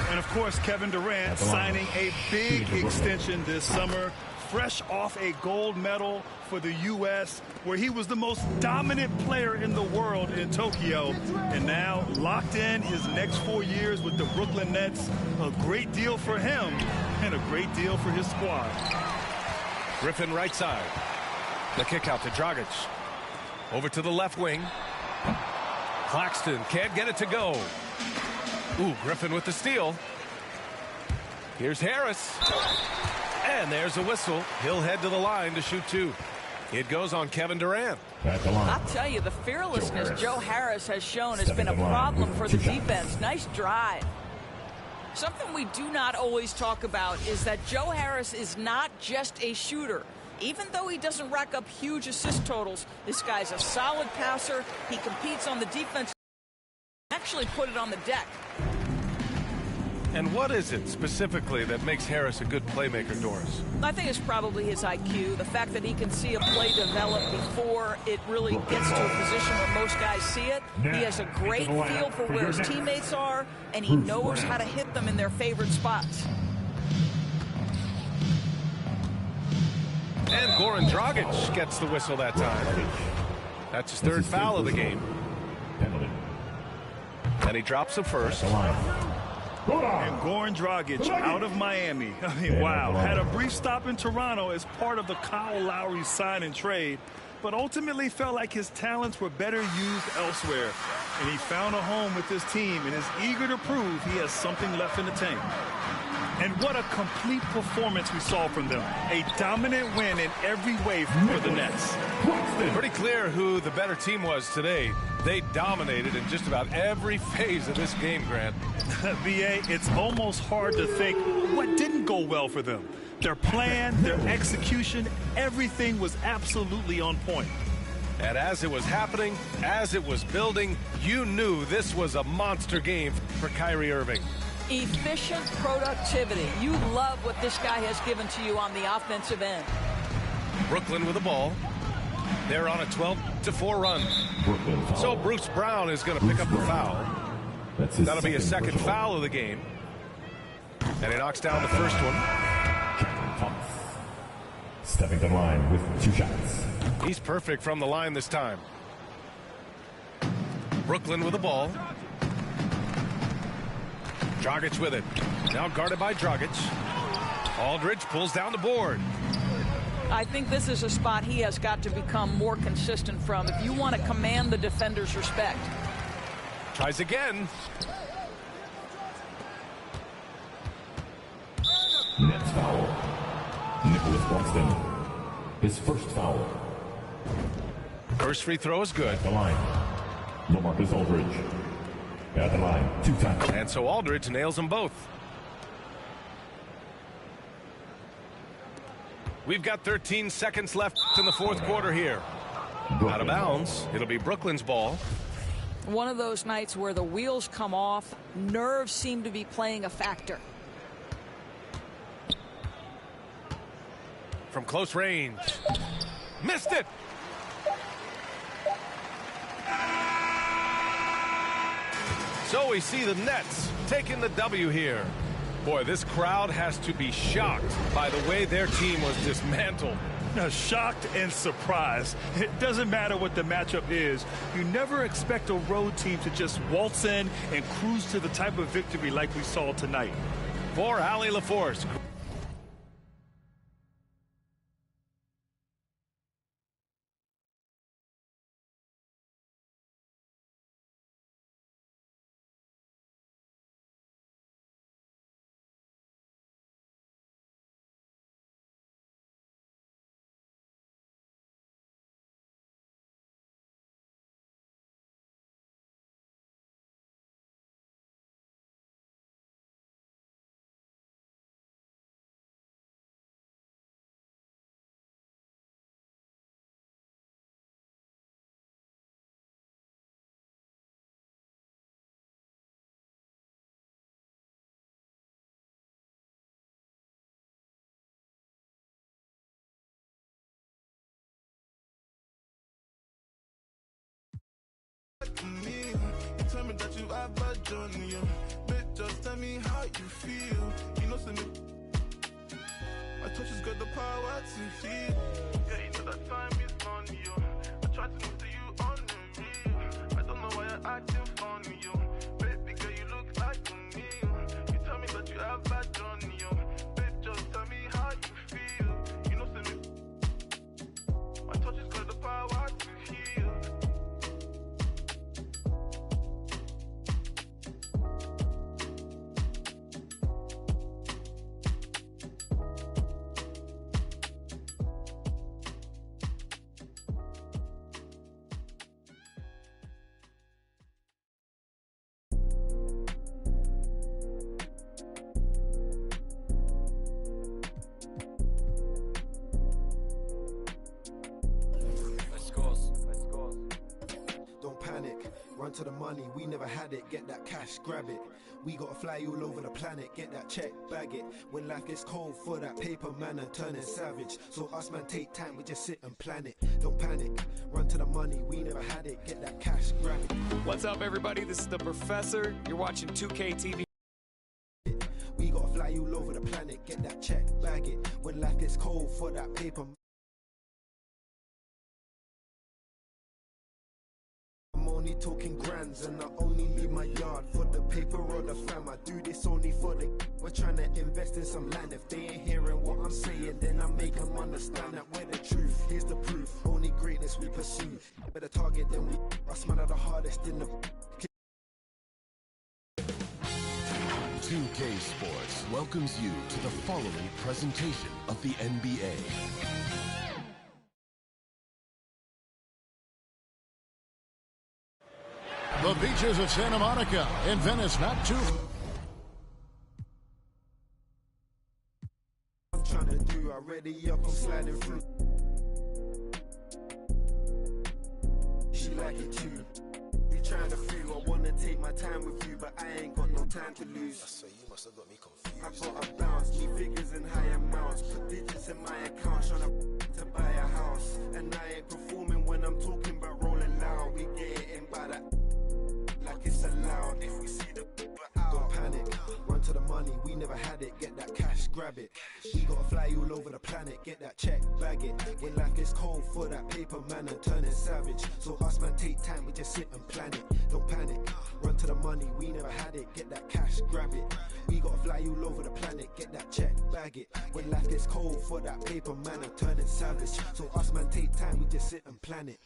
And of course, Kevin Durant signing a big extension this summer, fresh off a gold medal for the U.S., where he was the most dominant player in the world in Tokyo, and now locked in his next 4 years with the Brooklyn Nets. A great deal for him and a great deal for his squad. Griffin right side. The kick out to Dragic. Over to the left wing. Claxton can't get it to go. Ooh, Griffin with the steal. Here's Harris. And there's a whistle. He'll head to the line to shoot 2. It goes on Kevin Durant. I'll tell you, the fearlessness Joe Harris has shown has been a problem for the defense. Nice drive. Something we do not always talk about is that Joe Harris is not just a shooter. Even though he doesn't rack up huge assist totals, this guy's a solid passer. He competes on the defense. Actually put it on the deck. And what is it specifically that makes Harris a good playmaker, Doris? I think it's probably his IQ, the fact that he can see a play develop before it really gets to a position where most guys see it. He has a great feel for where his teammates are, and he knows how to hit them in their favorite spots. And Goran Dragic gets the whistle that time. That's his third foul of the game. And he drops the first. And Goran Dragic out of Miami. I mean, wow. Had a brief stop in Toronto as part of the Kyle Lowry sign and trade, but ultimately felt like his talents were better used elsewhere. And he found a home with this team and is eager to prove he has something left in the tank. And what a complete performance we saw from them. A dominant win in every way for the Nets. Pretty clear who the better team was today. They dominated in just about every phase of this game, Grant. B.A., it's almost hard to think what didn't go well for them. Their plan, their execution, everything was absolutely on point. And as it was happening, as it was building, you knew this was a monster game for Kyrie Irving. Efficient productivity. You love what this guy has given to you on the offensive end. Brooklyn with the ball. They're on a 12-4 run. So Bruce Brown is going to pick up the foul. That'll be his second foul of the game. And he knocks down the first one. Thomas stepping to the line with 2 shots. He's perfect from the line this time. Brooklyn with the ball. Dragic with it. Now guarded by Dragic. Aldridge pulls down the board. I think this is a spot he has got to become more consistent from if you want to command the defender's respect. Tries again. Nets foul. Nicholas Claxton. His first foul. First free throw is good. At the line. LaMarcus Aldridge. At the line, 2 times. And so Aldridge nails them both. We've got 13 seconds left in the fourth quarter here. Out of bounds. It'll be Brooklyn's ball. One of those nights where the wheels come off, nerves seem to be playing a factor. From close range. Missed it. So we see the Nets taking the W here. Boy, this crowd has to be shocked by the way their team was dismantled. Shocked and surprised. It doesn't matter what the matchup is. You never expect a road team to just waltz in and cruise to the type of victory like we saw tonight. For Allie LaForce. You tell me that you have a journey, bitch, just tell me how you feel. You know, send me. My touch has got the power to heal. Yeah, you know that time is gone, yo. I try to move to you on the real. I don't know why you're acting funny, yo. Baby girl, you look like a meal. You tell me that you have a journey, yo. Bitch, just tell me how you feel. You know, send me. My touch has got the power to heal. Run to the money, we never had it, get that cash, grab it. We gotta fly all over the planet, get that check, bag it. When life gets cold for that paper man and turning savage. So us man take time, we just sit and plan it. Don't panic, run to the money, we never had it, get that cash, grab it. What's up everybody, this is the Professor. You're watching 2K TV. We gotta fly all over the planet, get that check, bag it. When life gets cold for that paper. I'm only talking grands and I only leave my yard for the paper or the fam. I do this only for the. We're trying to invest in some land. If they ain't hearing what I'm saying, then I make them understand that we're the truth. Here's the proof. Only greatness we pursue. Better target than we. Us man are the hardest in the. 2K Sports welcomes you to the following presentation of the NBA. The beaches of Santa Monica in Venice, not too. I'm trying to do already up, I'm sliding through. She like it too. You trying to feel, I wanna take my time with you, but I ain't got no time to lose. So you must have got me confused. I got a bounce, me figures in high amounts, put digits in my account, trying to buy a house. And I ain't performing when I'm talking about rolling loud. We get it in by that. Like it's allowed if we see the out. Don't panic, run to the money, we never had it, get that cash, grab it. We gotta fly all over the planet, get that check, bag it. When life gets cold for that paper man and turning savage. So us man take time, we just sit and plan it. Don't panic, run to the money, we never had it, get that cash, grab it. We gotta fly all over the planet, get that check, bag it. When life gets cold for that paper man and turning savage. So us man take time, we just sit and plan it.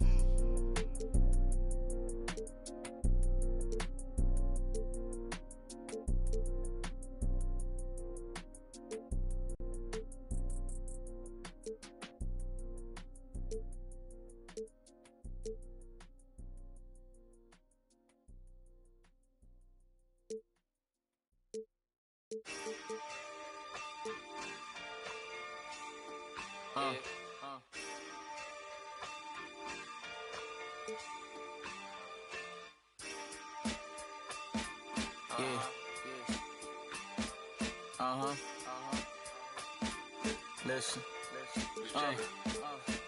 Listen.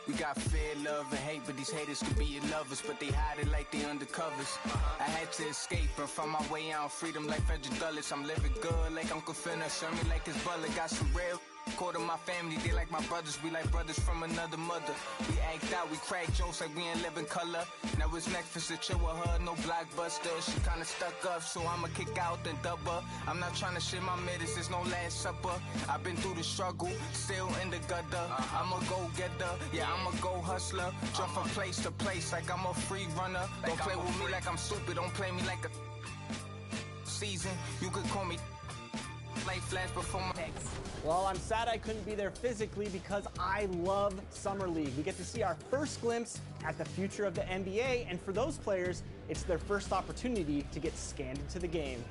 We got fear, love, and hate, but these haters could be your lovers, but they hide it like they undercovers. I had to escape and find my way out, freedom like Frederick Douglass. I'm living good like Uncle Finna, serve me like his butler. Got some real quarter my family, they like my brothers. We like brothers from another mother. We act out, we crack jokes like we ain't living color. Now it's Netflix to chill with her, no blockbuster. She kinda stuck up, so I'ma kick out then dub her. I'm not trying to shit my middies, it's no last supper. I've been through the struggle, still in the gutter. I'm a go-getter, yeah, I'm a go-hustler. Jump from place to place like I'm a free runner. Don't play with me like I'm stupid, don't play me like a season. You could call me light flash before my next. Well, I'm sad I couldn't be there physically because I love Summer League. We get to see our first glimpse at the future of the NBA, and for those players, it's their first opportunity to get scanned into the game.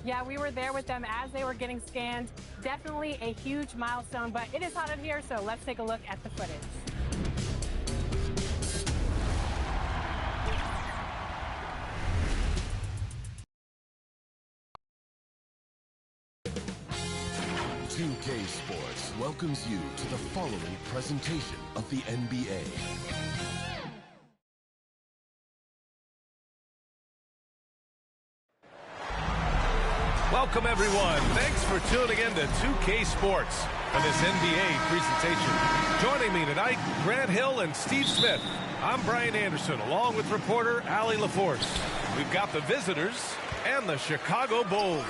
Yeah, we were there with them as they were getting scanned. Definitely a huge milestone, but it is hot in here, so let's take a look at the footage. .2K Sports welcomes you to the following presentation of the NBA. Welcome, everyone. Thanks for tuning in to 2K Sports for this NBA presentation. Joining me tonight, Grant Hill and Steve Smith. I'm Brian Anderson, along with reporter Allie LaForce. We've got the visitors and the Chicago Bulls.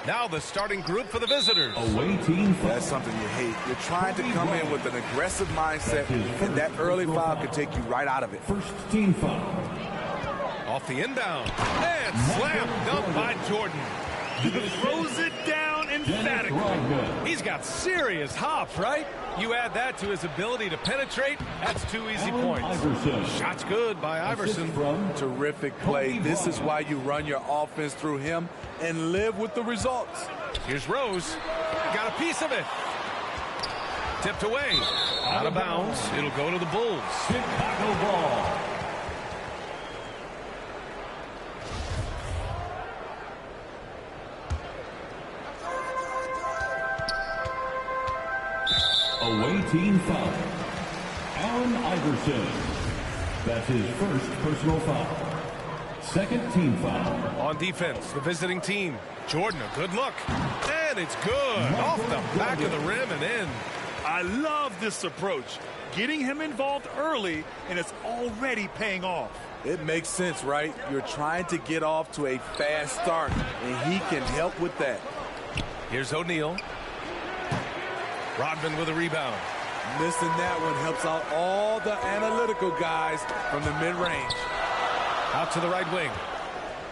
Now the starting group for the visitors. Away team. That's something you hate. You're trying to come in with an aggressive mindset, and that early foul could take you right out of it. First team foul. Off the inbound. And slam dunk by Jordan. Throws it down emphatically. He's got serious hops, right? You add that to his ability to penetrate, that's 2 easy points. Iverson. Shot's good by Iverson. Terrific play. This is why you run your offense through him and live with the results. Here's Rose. Got a piece of it. Tipped away. Out of bounds. It'll go to the Bulls. Chicago ball. Away team foul. Allen Iverson. That's his first personal foul. Second team foul. On defense, the visiting team. Jordan, a good look. And it's good. Off the back of the rim and in. I love this approach. Getting him involved early, and it's already paying off. It makes sense, right? You're trying to get off to a fast start, and he can help with that. Here's O'Neal. Rodman with a rebound. Missing that one helps out all the analytical guys from the mid-range. Out to the right wing.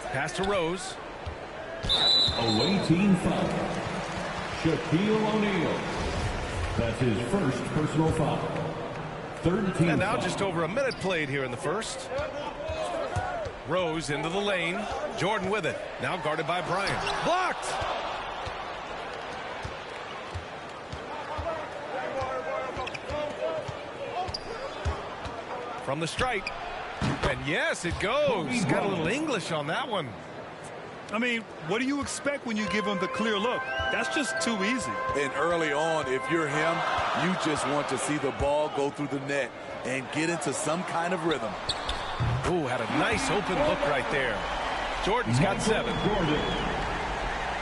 Pass to Rose. Away team foul. Shaquille O'Neal. That's his first personal foul. Third team And now foul. just over a minute played here in the first. Rose into the lane. Jordan with it. Now guarded by Bryant. Blocked! From the stripe. And yes, it goes. Got a little English on that one. I mean, what do you expect when you give him the clear look? That's just too easy. And early on, if you're him, you just want to see the ball go through the net and get into some kind of rhythm. Ooh, had a nice open look right there. Jordan's got 7.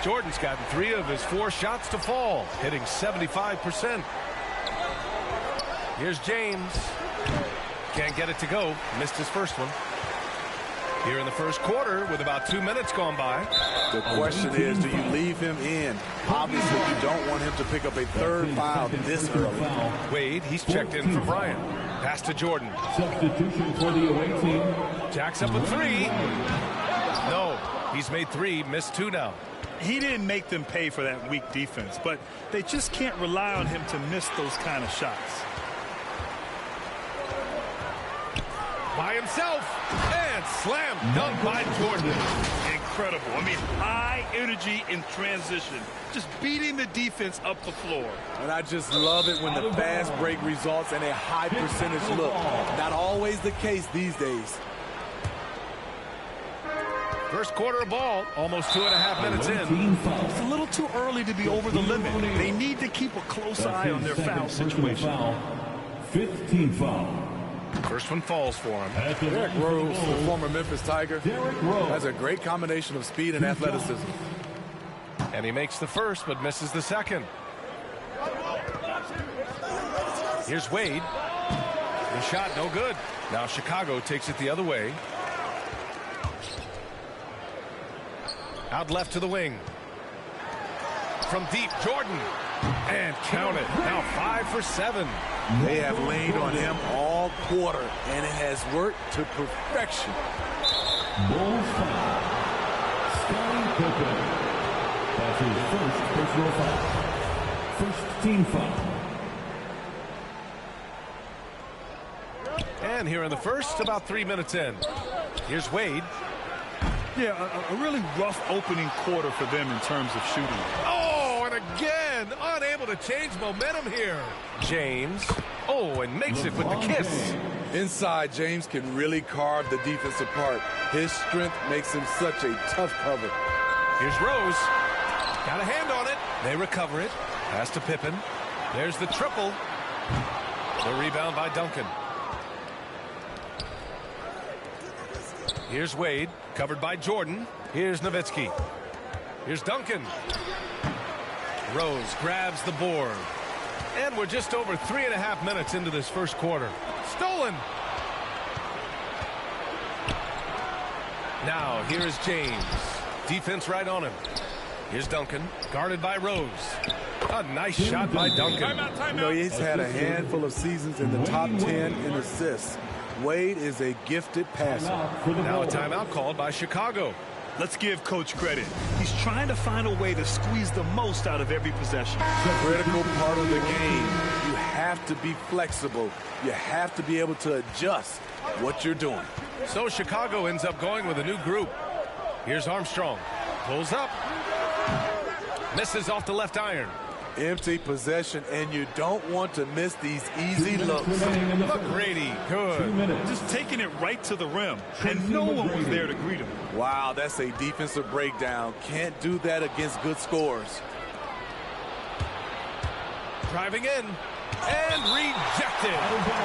Jordan's gotten 3 of his 4 shots to fall, hitting 75%. Here's James. Can't get it to go. Missed his first one. Here in the first quarter with about 2 minutes gone by. The question is, do you leave him in? Obviously, you don't want him to pick up a third foul this early. Wade, he's checked in for Bryant. Pass to Jordan. Substitution for the away team. Jacks up a 3. No, he's made 3, missed 2 now. He didn't make them pay for that weak defense, but they just can't rely on him to miss those kind of shots. By himself, and slam dunk by Jordan. Incredible. I mean, high energy in transition. Just beating the defense up the floor. And I just love it when the fast break results in a high percentage look. Not always the case these days. First quarter of ball, almost 2.5 minutes in. It's a little too early to be over the limit. They need to keep a close eye on their foul situation. Fifth team foul. First one falls for him. Derrick Rose, the former Memphis Tiger, has a great combination of speed and athleticism. And he makes the first, but misses the second. Here's Wade. The shot, no good. Now Chicago takes it the other way. Out left to the wing. From deep, Jordan. And count it. Now 5 for 7. They have leaned on him all quarter, and it has worked to perfection. Bulls foul. Scottie Pippen. That's his first personal foul. First team foul. And here in the first, about 3 minutes in. Here's Wade. Yeah, a really rough opening quarter for them in terms of shooting. Oh, and again, unable to change momentum here. James. Oh, and makes it with the kiss. Inside, James can really carve the defense apart. His strength makes him such a tough cover. Here's Rose. Got a hand on it. They recover it. Pass to Pippen. There's the triple. The rebound by Duncan. Here's Wade, covered by Jordan. Here's Nowitzki. Here's Duncan. Rose grabs the board. And we're just over 3.5 minutes into this first quarter. Stolen. Now, here's James. Defense right on him. Here's Duncan, guarded by Rose. A nice shot by Duncan. You know, he's had a handful of seasons in the top 10 in assists. Wade is a gifted passer. Now a timeout called by Chicago. Let's give Coach credit. He's trying to find a way to squeeze the most out of every possession. Critical part of the game. You have to be flexible. You have to be able to adjust what you're doing. So Chicago ends up going with a new group. Here's Armstrong. Pulls up. Misses off the left iron. Empty possession, and you don't want to miss these easy looks. McGrady, good. Just taking it right to the rim, and no one was there to greet him. Wow, that's a defensive breakdown. Can't do that against good scores. Driving in, and rejected.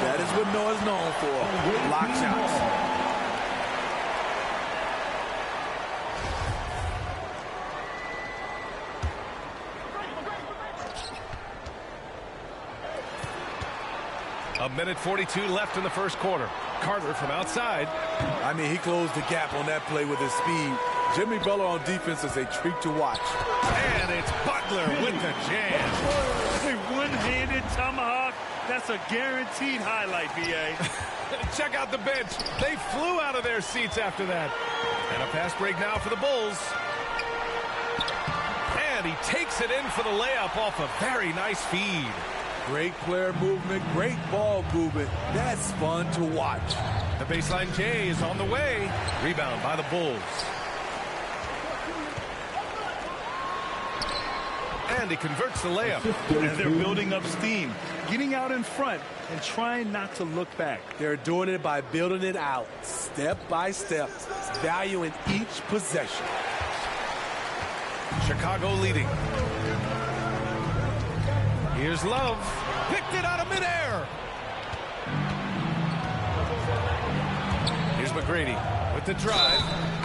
That is what Noah's known for, block shots. A minute 42 left in the first quarter. Carter from outside. I mean, he closed the gap on that play with his speed. Jimmy Butler on defense is a treat to watch. And it's Butler with the jam. A one-handed tomahawk. That's a guaranteed highlight, B.A. Check out the bench. They flew out of their seats after that. And a fast break now for the Bulls. And he takes it in for the layup off a very nice feed. Great player movement, great ball movement. That's fun to watch. The baseline J is on the way. Rebound by the Bulls. And he converts the layup. And they're building up steam, getting out in front and trying not to look back. They're doing it by building it out, step by step, valuing each possession. Chicago leading. Here's Love. Picked it out of midair. Here's McGrady with the drive.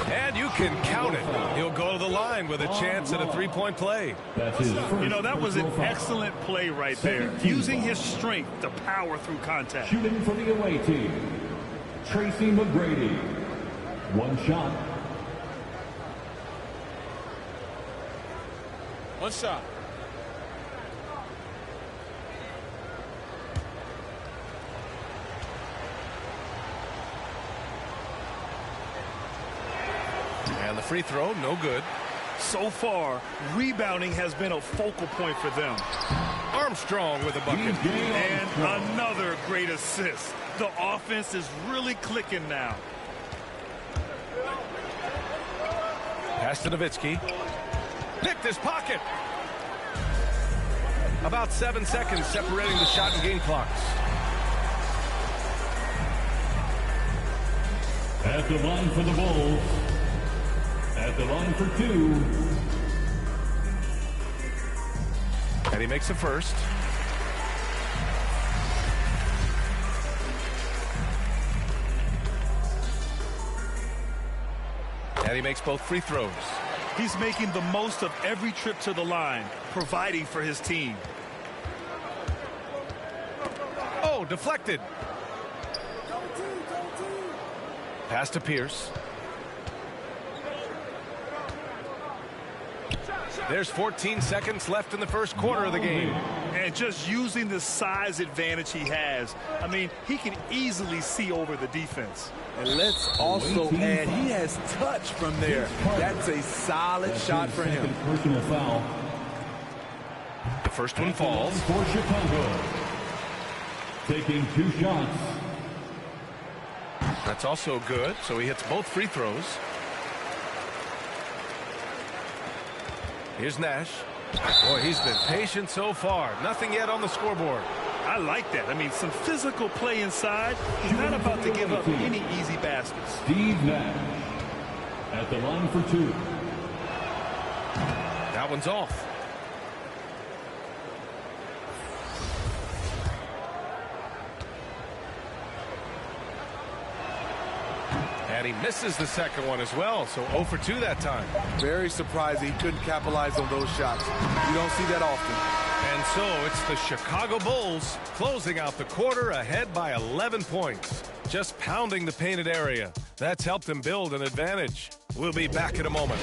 And you can count it. He'll go to the line with a chance at a three-point play. You know, that was an excellent play right there. Using his strength to power through contact. Shooting for the away team, Tracy McGrady. One shot. One shot. And the free throw, no good. So far, rebounding has been a focal point for them. Armstrong with a bucket. And another great assist. The offense is really clicking now. Pass to Nowitzki. Picked his pocket. About 7 seconds separating the shot and game clocks. At the line for the Bulls. At the line for two. And he makes the first. And he makes both free throws. He's making the most of every trip to the line, providing for his team. Oh, deflected. Pass to Pierce. There's 14 seconds left in the first quarter of the game. And just using the size advantage he has, I mean, he can easily see over the defense. And let's also add, he has touch from there. That's a solid shot for him. Personal foul. The first one falls. For Chicago. Taking 2 shots. That's also good, so he hits both free throws. Here's Nash. Boy, he's been patient so far. Nothing yet on the scoreboard. I like that. I mean, some physical play inside. He's not about to give up any easy baskets. Steve Nash at the line for 2. That one's off. And he misses the second one as well, so 0 for 2 that time. Very surprising he couldn't capitalize on those shots. You don't see that often. And so it's the Chicago Bulls closing out the quarter ahead by 11 points. Just pounding the painted area. That's helped them build an advantage. We'll be back in a moment.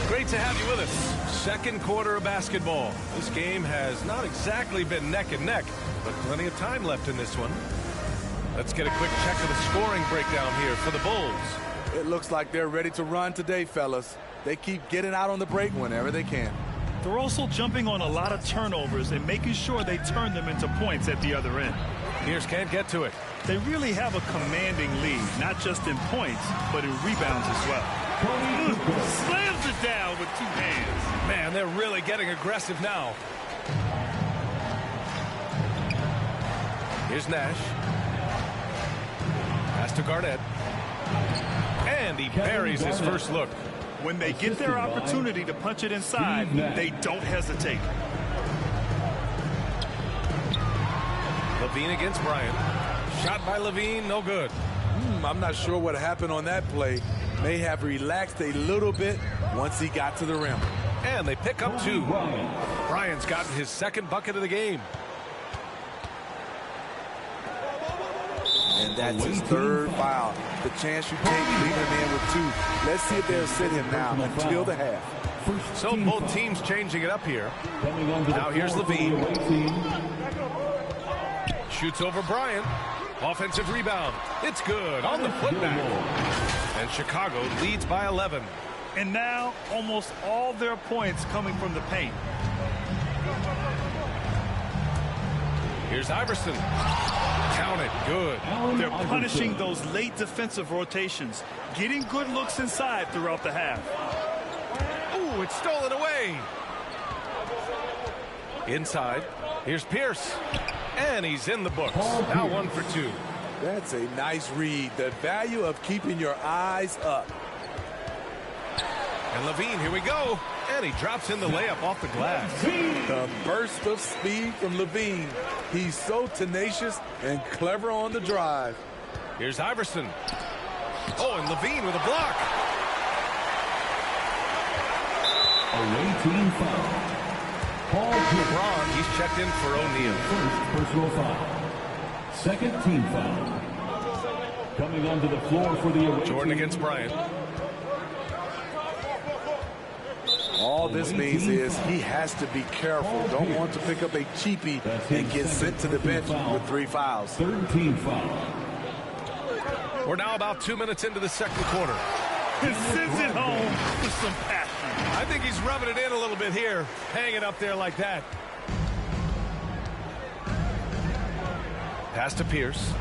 Great to have you with us. Second quarter of basketball. This game has not exactly been neck and neck, but plenty of time left in this one. Let's get a quick check of the scoring breakdown here for the Bulls. It looks like they're ready to run today, fellas. They keep getting out on the break whenever they can. They're also jumping on a lot of turnovers and making sure they turn them into points at the other end. Pierce can't get to it. They really have a commanding lead, not just in points, but in rebounds as well. Slams it down with 2 hands. Man, they're really getting aggressive now. Here's Nash. Pass to Garnett. And he buries his first look. When they get their opportunity to punch it inside, they don't hesitate. Levine against Bryant. Shot by Levine, no good. I'm not sure what happened on that play. May have relaxed a little bit once he got to the rim. And they pick up 2. Bryant's gotten his second bucket of the game. And that's his 3rd foul. The chance you take, leaving him in with 2. Let's see if they'll sit him now until the half. So both teams changing it up here. Now here's Levine. Shoots over Bryant. Offensive rebound. It's good on the putback. And Chicago leads by 11. And now almost all their points coming from the paint. Here's Iverson. Count it. Good. They're punishing those late defensive rotations, getting good looks inside throughout the half. Ooh, it's stolen away. Inside. Here's Pierce. And he's in the books. Now 1 for 2. That's a nice read. The value of keeping your eyes up. And Levine, here we go. And he drops in the layup off the glass. The burst of speed from Levine. He's so tenacious and clever on the drive. Here's Iverson. Oh, and Levine with a block. Away team foul. LeBron, he's checked in for O'Neal. First personal foul. Second team foul. Coming onto the floor for the away Jordan team. against Bryant. All this means is he has to be careful. Don't want to pick up a cheapie and get sent to the bench with 3 fouls. Third team foul. We're now about 2 minutes into the second quarter. He sends it home with some passion. I think he's rubbing it in a little bit here, hanging up there like that. Pass to Pierce.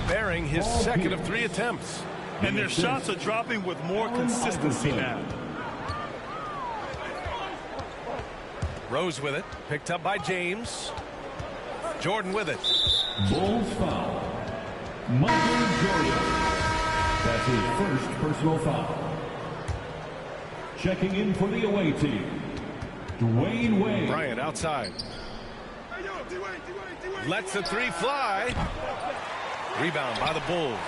Bearing his second of 3 attempts. And their shots are dropping with more consistency now. Rose with it. Picked up by James. Jordan with it. Bulls foul. Michael Jordan. That's his first personal foul. Checking in for the away team, Dwayne Wade. Bryant outside. Lets the three fly. Rebound by the Bulls.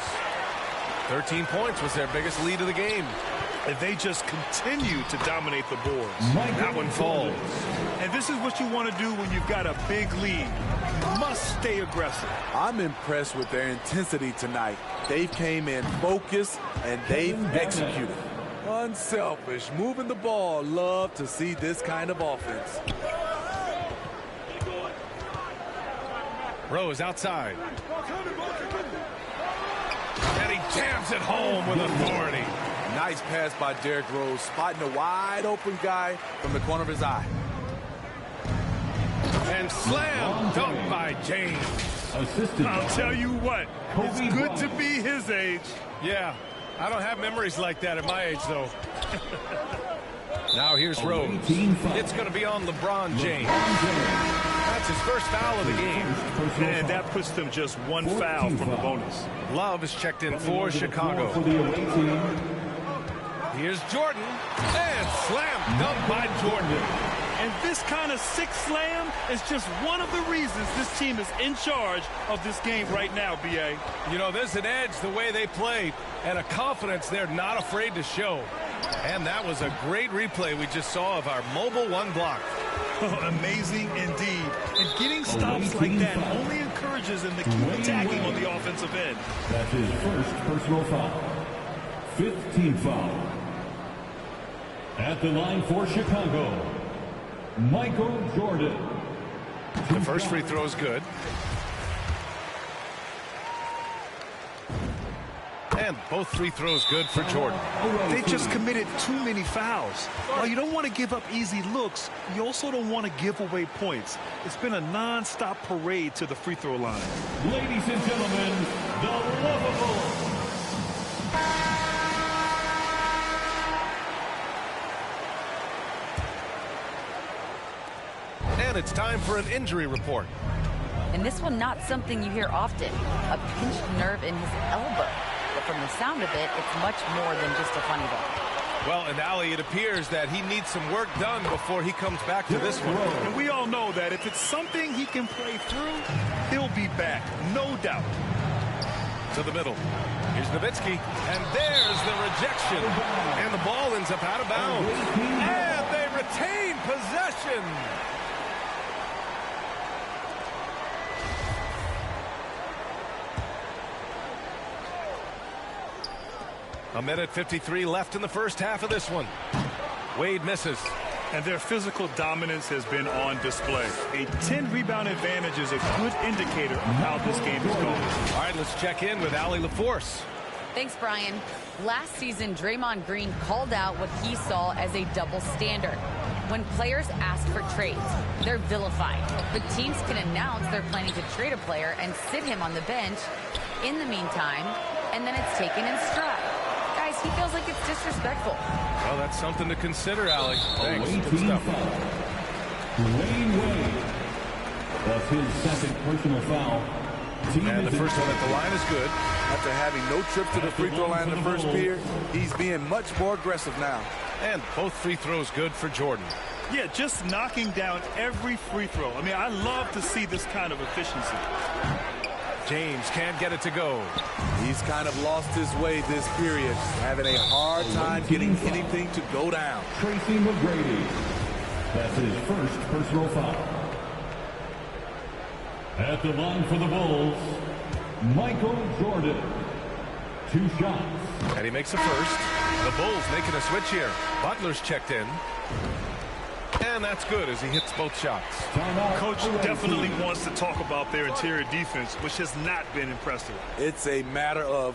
13 points was their biggest lead of the game. And they just continue to dominate the boards. That one falls. And this is what you want to do when you've got a big lead. You must stay aggressive. I'm impressed with their intensity tonight. They came in focused and they've executed. Unselfish, moving the ball. Love to see this kind of offense. Rose outside. And he jams it home with authority. Nice pass by Derrick Rose, spotting a wide open guy from the corner of his eye. And slam dunk by James. I'll tell you what, it's good to be his age. Yeah, I don't have memories like that at my age, though. Now here's Rose. It's going to be on LeBron James. That's his first foul of the game. And that puts them just one foul from the bonus. Love is checked in for Chicago. Here's Jordan. And slam dunk by Jordan. And this kind of sick slam is just one of the reasons this team is in charge of this game right now, B.A. You know, there's an edge the way they play and a confidence they're not afraid to show. And that was a great replay we just saw of our mobile one block. Amazing indeed. And getting stops like that only encourages them to keep attacking on the offensive end. That's his first personal foul. 5th team foul. At the line for Chicago, Michael Jordan. The first free throw is good. And both free throws good for Jordan. They just committed too many fouls. While you don't want to give up easy looks, you also don't want to give away points. It's been a non-stop parade to the free throw line. Ladies and gentlemen, the lovable. And it's time for an injury report. And this one, not something you hear often. A pinched nerve in his elbow. But from the sound of it, it's much more than just a funny bone. Well, and Ali, it appears that he needs some work done before he comes back to this one. And we all know that if it's something he can play through, he'll be back, no doubt. To the middle. Here's Nowitzki. And there's the rejection. And the ball ends up out of bounds. And they retain possession. A minute 53 left in the first half of this one. Wade misses. And their physical dominance has been on display. A 10-rebound advantage is a good indicator of how this game is going. All right, let's check in with Allie LaForce. Thanks, Brian. Last season, Draymond Green called out what he saw as a double standard. When players ask for trades, they're vilified. But teams can announce they're planning to trade a player and sit him on the bench in the meantime, and then it's taken in stride. Guys, he feels like it's disrespectful. Well, that's something to consider, Allie. Thanks. Good stuff. Dwayne Wade. That's his second personal foul. And the first one at the line is good. After having no trip to the free throw line in the first period, he's being much more aggressive now. And both free throws good for Jordan. Yeah, just knocking down every free throw. I mean, I love to see this kind of efficiency. James can't get it to go. He's kind of lost his way this period, having a hard time getting anything to go down. Tracy McGrady. That's his first personal foul. At the line for the Bulls, Michael Jordan. 2 shots. And he makes a first. The Bulls making a switch here. Butler's checked in. And that's good as he hits both shots. Coach definitely wants to talk about their interior defense, which has not been impressive. It's a matter of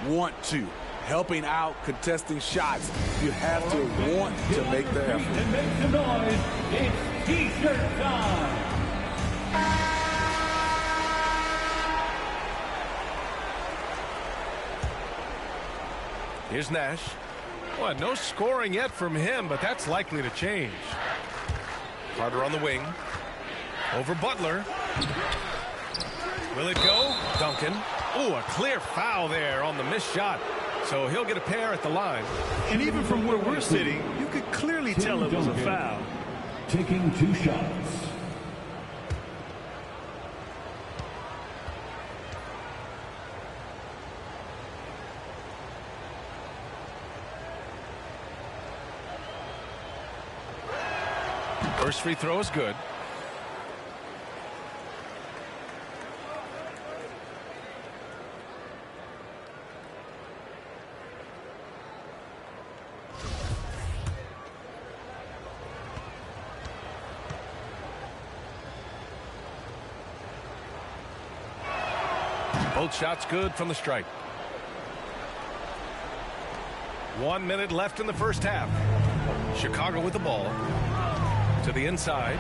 want to. Helping out, contesting shots. You have to want to make the effort. And make some noise. It's T-shirt time. Here's Nash. Well, no scoring yet from him, but that's likely to change. Carter on the wing. Over Butler. Will it go? Duncan. Ooh, a clear foul there on the missed shot. So he'll get a pair at the line. And even from where we're sitting, you could clearly tell it was a foul. taking 2 shots. First free throw is good. Both shots good from the stripe. 1 minute left in the first half. Chicago with the ball. To the inside.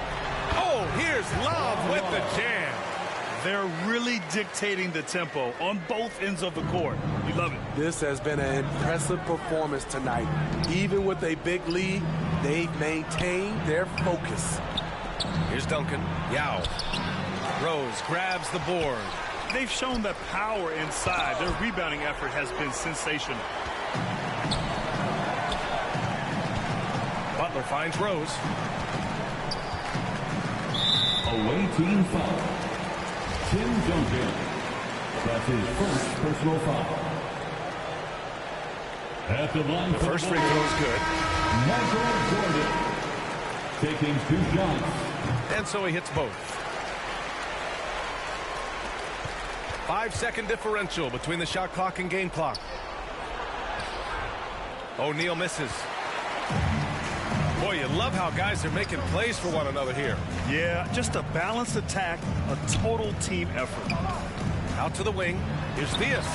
Oh, here's Love with the jam. They're really dictating the tempo on both ends of the court. You love it. This has been an impressive performance tonight. Even with a big lead, they've maintained their focus. Here's Duncan. Yao. Rose grabs the board. They've shown that power inside. Their rebounding effort has been sensational. Butler finds Rose. Away team foul. Tim Duncan. That's his first personal foul. At the line, the first free throw is good. Michael Jordan taking 2 shots. And so he hits both. 5-second differential between the shot clock and game clock. O'Neal misses. Boy, you love how guys are making plays for one another here. Yeah, just a balanced attack, a total team effort. Out to the wing. Here's Theus.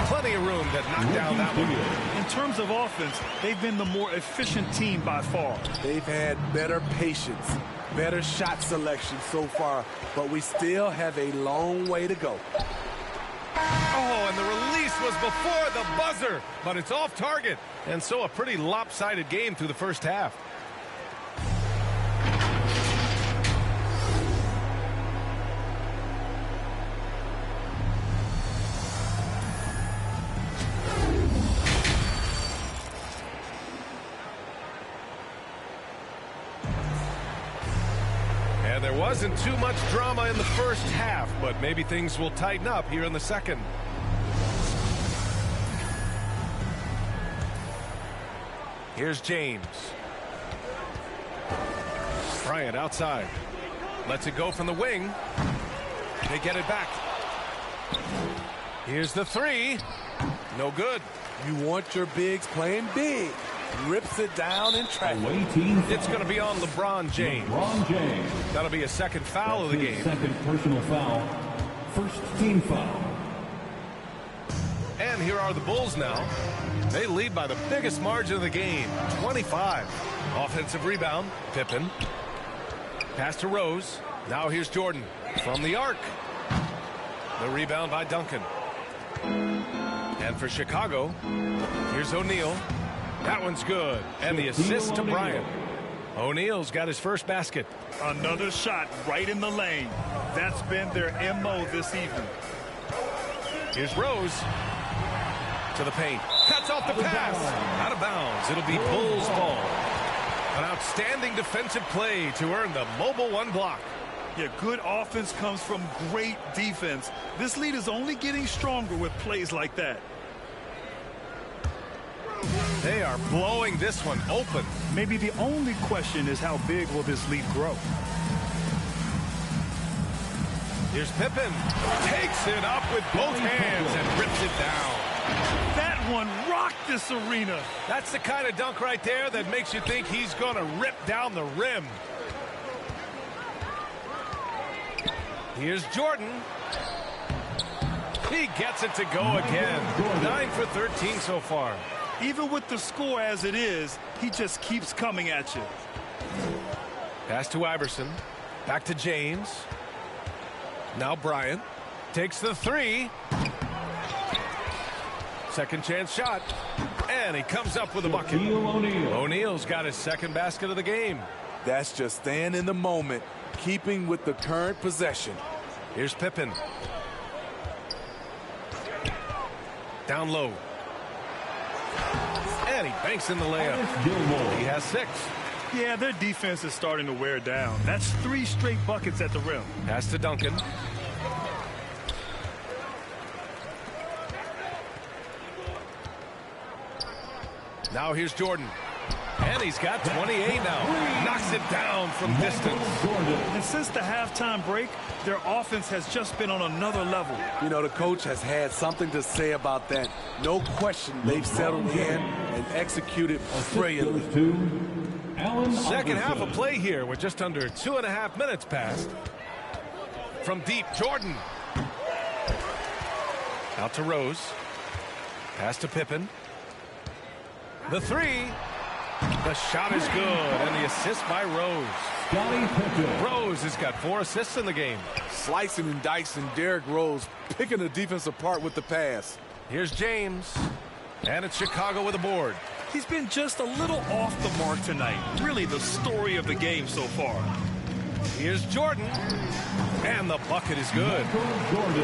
Plenty of room to knock down that one. In terms of offense, they've been the more efficient team by far. They've had better patience, better shot selection so far, but we still have a long way to go. Oh, and the release was before the buzzer, but it's off target. And so a pretty lopsided game through the first half. And there wasn't too much drama in the first half, but maybe things will tighten up here in the second. Here's James. Bryant outside. Lets it go from the wing. They get it back. Here's the 3. No good. You want your bigs playing big. Rips it down in traffic. It's going to be on LeBron James. That'll be a second foul of the game. Second personal foul. First team foul. And here are the Bulls now. They lead by the biggest margin of the game, 25. Offensive rebound, Pippen. Pass to Rose. Now here's Jordan from the arc. The rebound by Duncan. And for Chicago, here's O'Neal. That one's good. And the assist to Bryant. O'Neal's got his first basket. Another shot right in the lane. That's been their MO this evening. Here's Rose. To the paint. Cuts off the pass. Out of bounds. It'll be Bulls ball. An outstanding defensive play to earn the mobile 1 block. Yeah, good offense comes from great defense. This lead is only getting stronger with plays like that. They are blowing this one open. Maybe the only question is how big will this lead grow? Here's Pippen. Takes it up with both hands and rips it down. That one rocked this arena. That's the kind of dunk right there that makes you think he's going to rip down the rim. Here's Jordan. He gets it to go again. 9 for 13 so far. Even with the score as it is, he just keeps coming at you. Pass to Iverson. Back to James. Now Bryant takes the 3. Second chance shot. And he comes up with a bucket. O'Neal's got his second basket of the game. That's just staying in the moment, keeping with the current possession. Here's Pippen. Down low. And he banks in the layup. He has 6. Yeah, their defense is starting to wear down. That's 3 straight buckets at the rim. Pass to Duncan. Now here's Jordan. And he's got 28 now. Knocks it down from distance. And since the halftime break, their offense has just been on another level. You know, the coach has had something to say about that. No question, they've settled in and executed brilliantly. Second half of play here with just under 2.5 minutes passed. From deep, Jordan. Out to Rose. Pass to Pippen. The three. The shot is good, and the assist by Rose. Rose has got 4 assists in the game. Slicing and dicing Derrick Rose, picking the defense apart with the pass. Here's James, and it's Chicago with a board. He's been just a little off the mark tonight. Really the story of the game so far. Here's Jordan, and the bucket is good.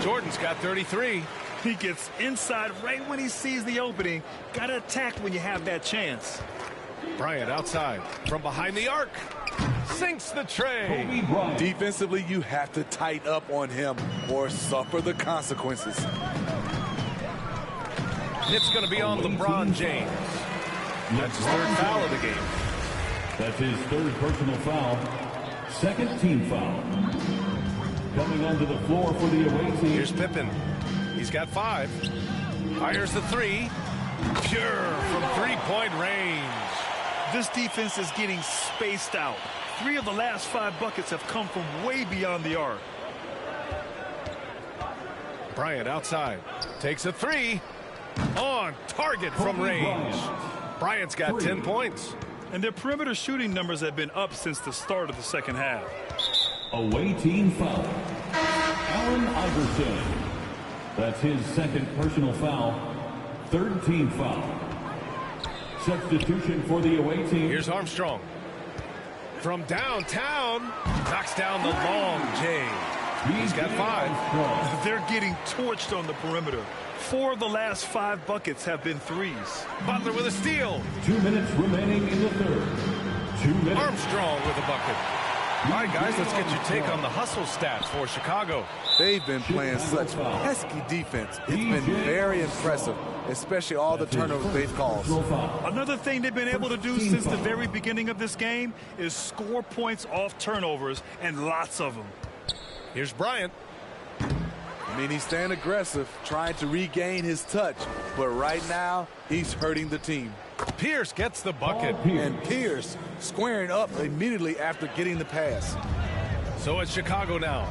Jordan's got 33. He gets inside right when he sees the opening. Got to attack when you have that chance. Bryant outside from behind the arc. Sinks the tray. Defensively, you have to tighten up on him or suffer the consequences. It's going to be on LeBron James. That's his 3rd foul of the game. That's his 3rd personal foul. 2nd team foul. Coming onto the floor for the away team. Here's Pippen. He's got 5. Fires the 3. Pure from 3-point range. This defense is getting spaced out. 3 of the last 5 buckets have come from way beyond the arc. Bryant outside. Takes a 3. On target from range. Bryant's got 10 points. And their perimeter shooting numbers have been up since the start of the second half. Away team foul. Allen Iverson. That's his 2nd personal foul. 3rd team foul. Substitution for the away team. Here's Armstrong. From downtown. Knocks down the long J. He's got 5. They're getting torched on the perimeter. 4 of the last 5 buckets have been threes. Butler with a steal. 2 minutes remaining in the 3rd. 2 minutes. Armstrong with a bucket. All right, guys, let's get your take on the hustle stats for Chicago. They've been playing such pesky defense. It's been very impressive, especially all the turnovers they've caused. Another thing they've been able to do since the very beginning of this game is score points off turnovers, and lots of them. Here's Bryant. I mean, he's staying aggressive, trying to regain his touch, but right now, he's hurting the team. Pierce gets the bucket. And Pierce squaring up immediately after getting the pass. So it's Chicago now.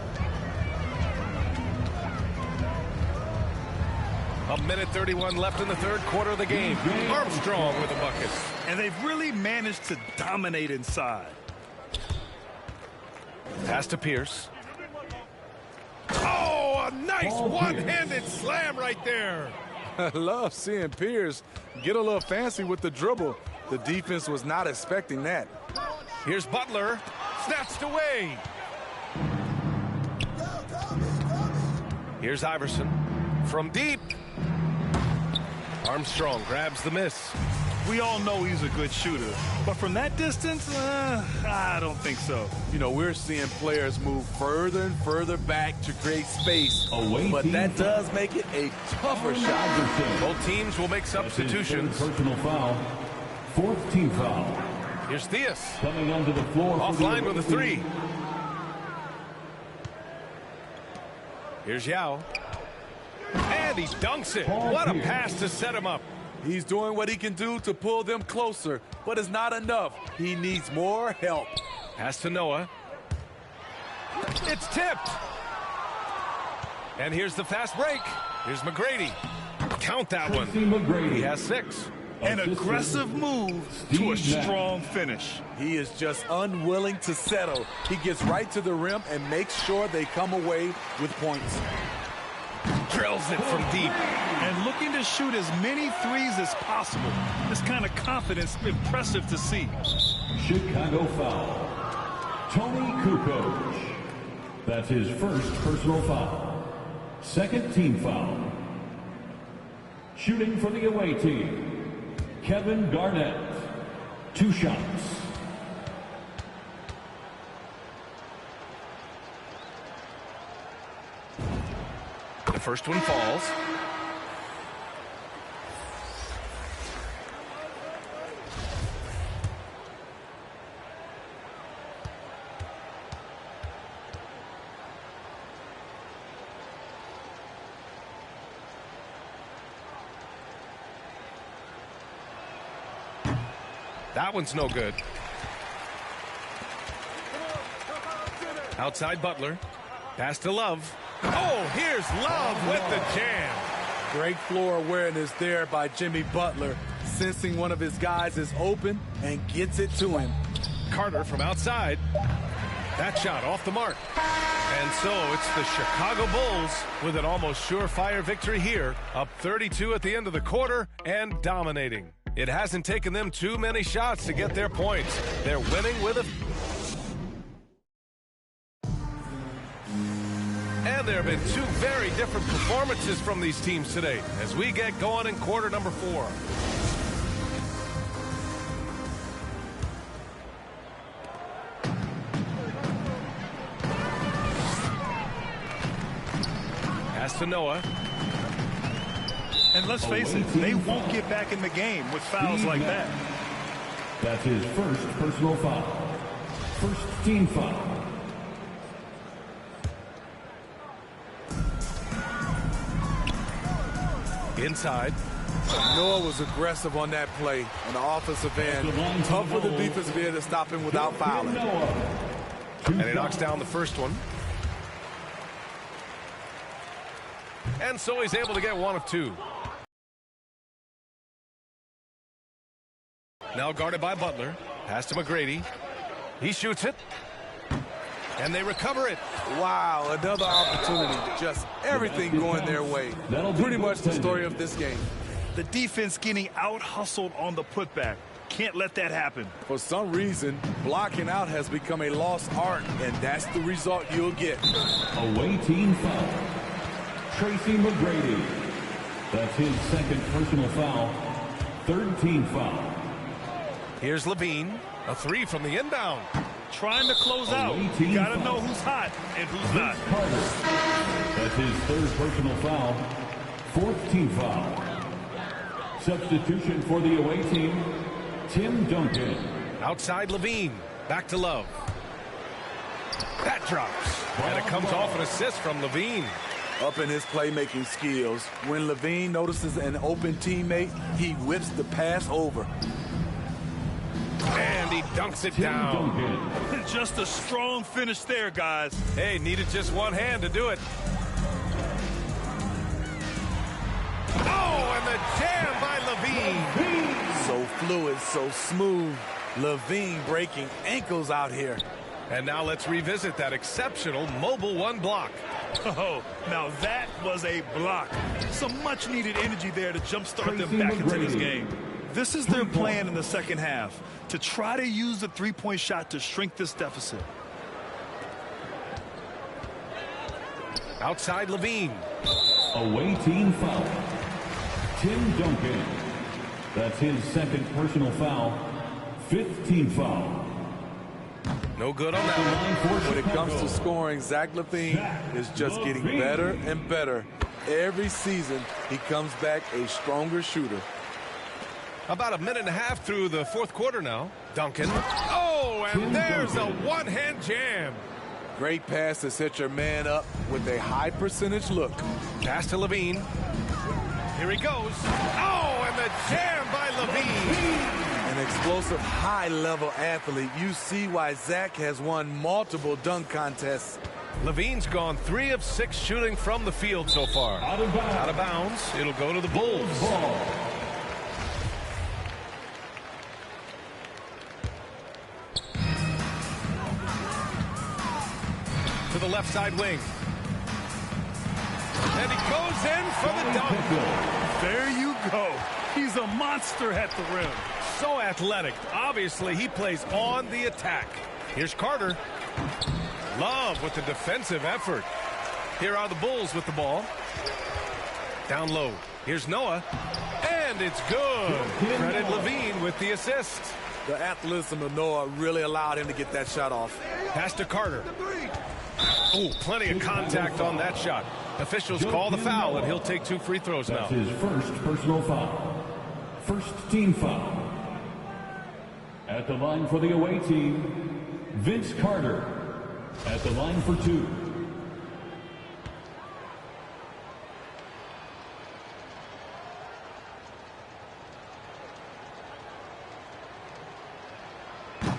1:31 left in the 3rd quarter of the game. Armstrong with a bucket. And they've really managed to dominate inside. Pass to Pierce. Oh, a nice one-handed slam right there. I love seeing Pierce get a little fancy with the dribble. The defense was not expecting that. Here's Butler. Snatched away. Here's Iverson. From deep. Armstrong grabs the miss. We all know he's a good shooter, but from that distance, I don't think so. You know, we're seeing players move further and further back to create space, but that does make it a tougher shot. Both teams will make substitutions. Personal foul. 4th team foul. Here's Theus. Coming onto the floor. Offline with a 3. Here's Yao. And he dunks it. What a pass to set him up. He's doing what he can do to pull them closer, but it's not enough. He needs more help. Pass to Noah. It's tipped. And here's the fast break. Here's McGrady. Count that one. He has 6. An aggressive move to a strong finish. He is just unwilling to settle. He gets right to the rim and makes sure they come away with points. Drills it from deep. And looking to shoot as many threes as possible. This kind of confidence, impressive to see. Chicago foul. Tony Kukoc. That's his 1st personal foul. 2nd team foul. Shooting for the away team. Kevin Garnett. 2 shots. First one falls. That one's no good. Outside Butler. Pass to Love. Oh, here's Love with the jam. Great floor awareness there by Jimmy Butler, sensing one of his guys is open and gets it to him. Carter from outside. That shot off the mark. And so it's the Chicago Bulls with an almost surefire victory here, up 32 at the end of the quarter and dominating. It hasn't taken them too many shots to get their points. They're winning with a... And there have been two very different performances from these teams today as we get going in quarter number 4. Pass to Noah. And let's face it, they won't get back in the game with fouls like that. That's his first personal foul. First team foul. Inside. Noah was aggressive on that play on the offensive end. Tough for the defensive end to stop him without fouling. And he knocks down the first one. And so he's able to get one of two. Now guarded by Butler. Pass to McGrady. He shoots it. And they recover it. Wow, another opportunity. Just everything going their way. Pretty much the story of this game. The defense getting out-hustled on the putback. Can't let that happen. For some reason, blocking out has become a lost art, and that's the result you'll get. Away team foul. Tracy McGrady. That's his second personal foul. Third team foul. Here's Levine. A three from the inbound. Trying to close out. You got to know who's hot and who's not. Carter. That's his third personal foul. Fourth team foul. Substitution for the away team, Tim Duncan. Outside Levine. Back to Love. That drops. And it comes off an assist from Levine. Up in his playmaking skills, when Levine notices an open teammate, he whips the pass over. And he dunks it down. Just a strong finish there, guys. Hey, needed just one hand to do it. Oh, and the jam by Levine. So fluid, so smooth. Levine breaking ankles out here. And now let's revisit that exceptional mobile one block. Oh, now that was a block. Some much-needed energy there to jumpstart them back into this game. This is their plan in the second half, to try to use the three-point shot to shrink this deficit. Outside Levine. Away team foul. Tim Duncan. That's his second personal foul. Fifth team foul. No good on that one. When it comes to scoring, Zach LaVine is just getting better and better. Every season, he comes back a stronger shooter. About a minute and a half through the fourth quarter now. Duncan. Oh, and there's a one-hand jam. Great pass to set your man up with a high percentage look. Pass to Levine. Here he goes. Oh, and the jam by Levine. An explosive high-level athlete. You see why Zach has won multiple dunk contests. Levine's gone 3 of 6 shooting from the field so far. Out of bounds. It'll go to the Bulls. To the left side wing. And he goes in for the dunk. There you go. He's a monster at the rim. So athletic. Obviously, he plays on the attack. Here's Carter. Love with the defensive effort. Here are the Bulls with the ball. Down low. Here's Noah. And it's good. Credit Levine with the assist. The athleticism of Noah really allowed him to get that shot off. Pass to Carter. Oh, plenty of contact on that shot. Officials call the foul, and he'll take 2 free throws now. That's his first personal foul. First team foul. At the line for the away team, Vince Carter. At the line for 2.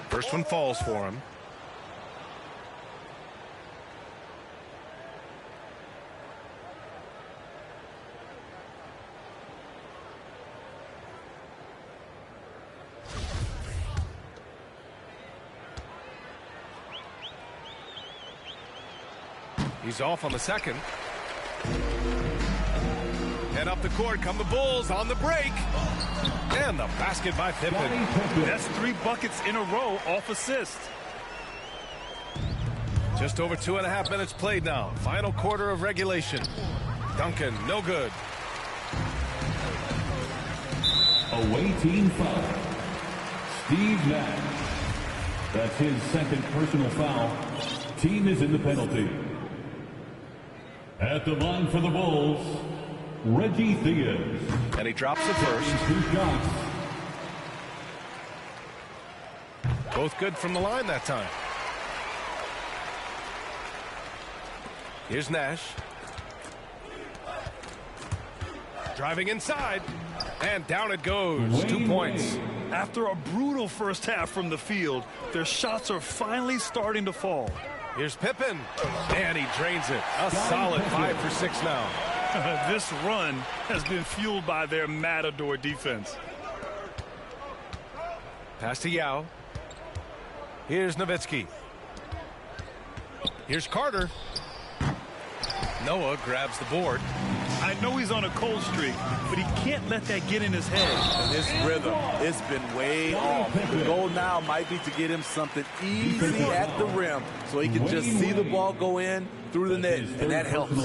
First one falls for him. He's off on the second. And up the court come the Bulls on the break. And the basket by Pippen. That's 3 buckets in a row off assist. Just over 2.5 minutes played now. Final quarter of regulation. Duncan, no good. Away team foul. Steve Nash. That's his second personal foul. Team is in the penalty. At the line for the Bulls, Reggie Theus. And he drops the first. 2 shots. Both good from the line that time. Here's Nash. Driving inside. And down it goes. 2 points. After a brutal first half from the field, their shots are finally starting to fall. Here's Pippen. And he drains it. A solid 5 for 6 now. This run has been fueled by their Matador defense. Pass to Yao. Here's Nowitzki. Here's Carter. Noah grabs the board. I know he's on a cold streak, but he can't let that get in his head. And his rhythm, it's been way off. The goal now might be to get him something easy at the rim so he can just see the ball go in through the net, and that helps.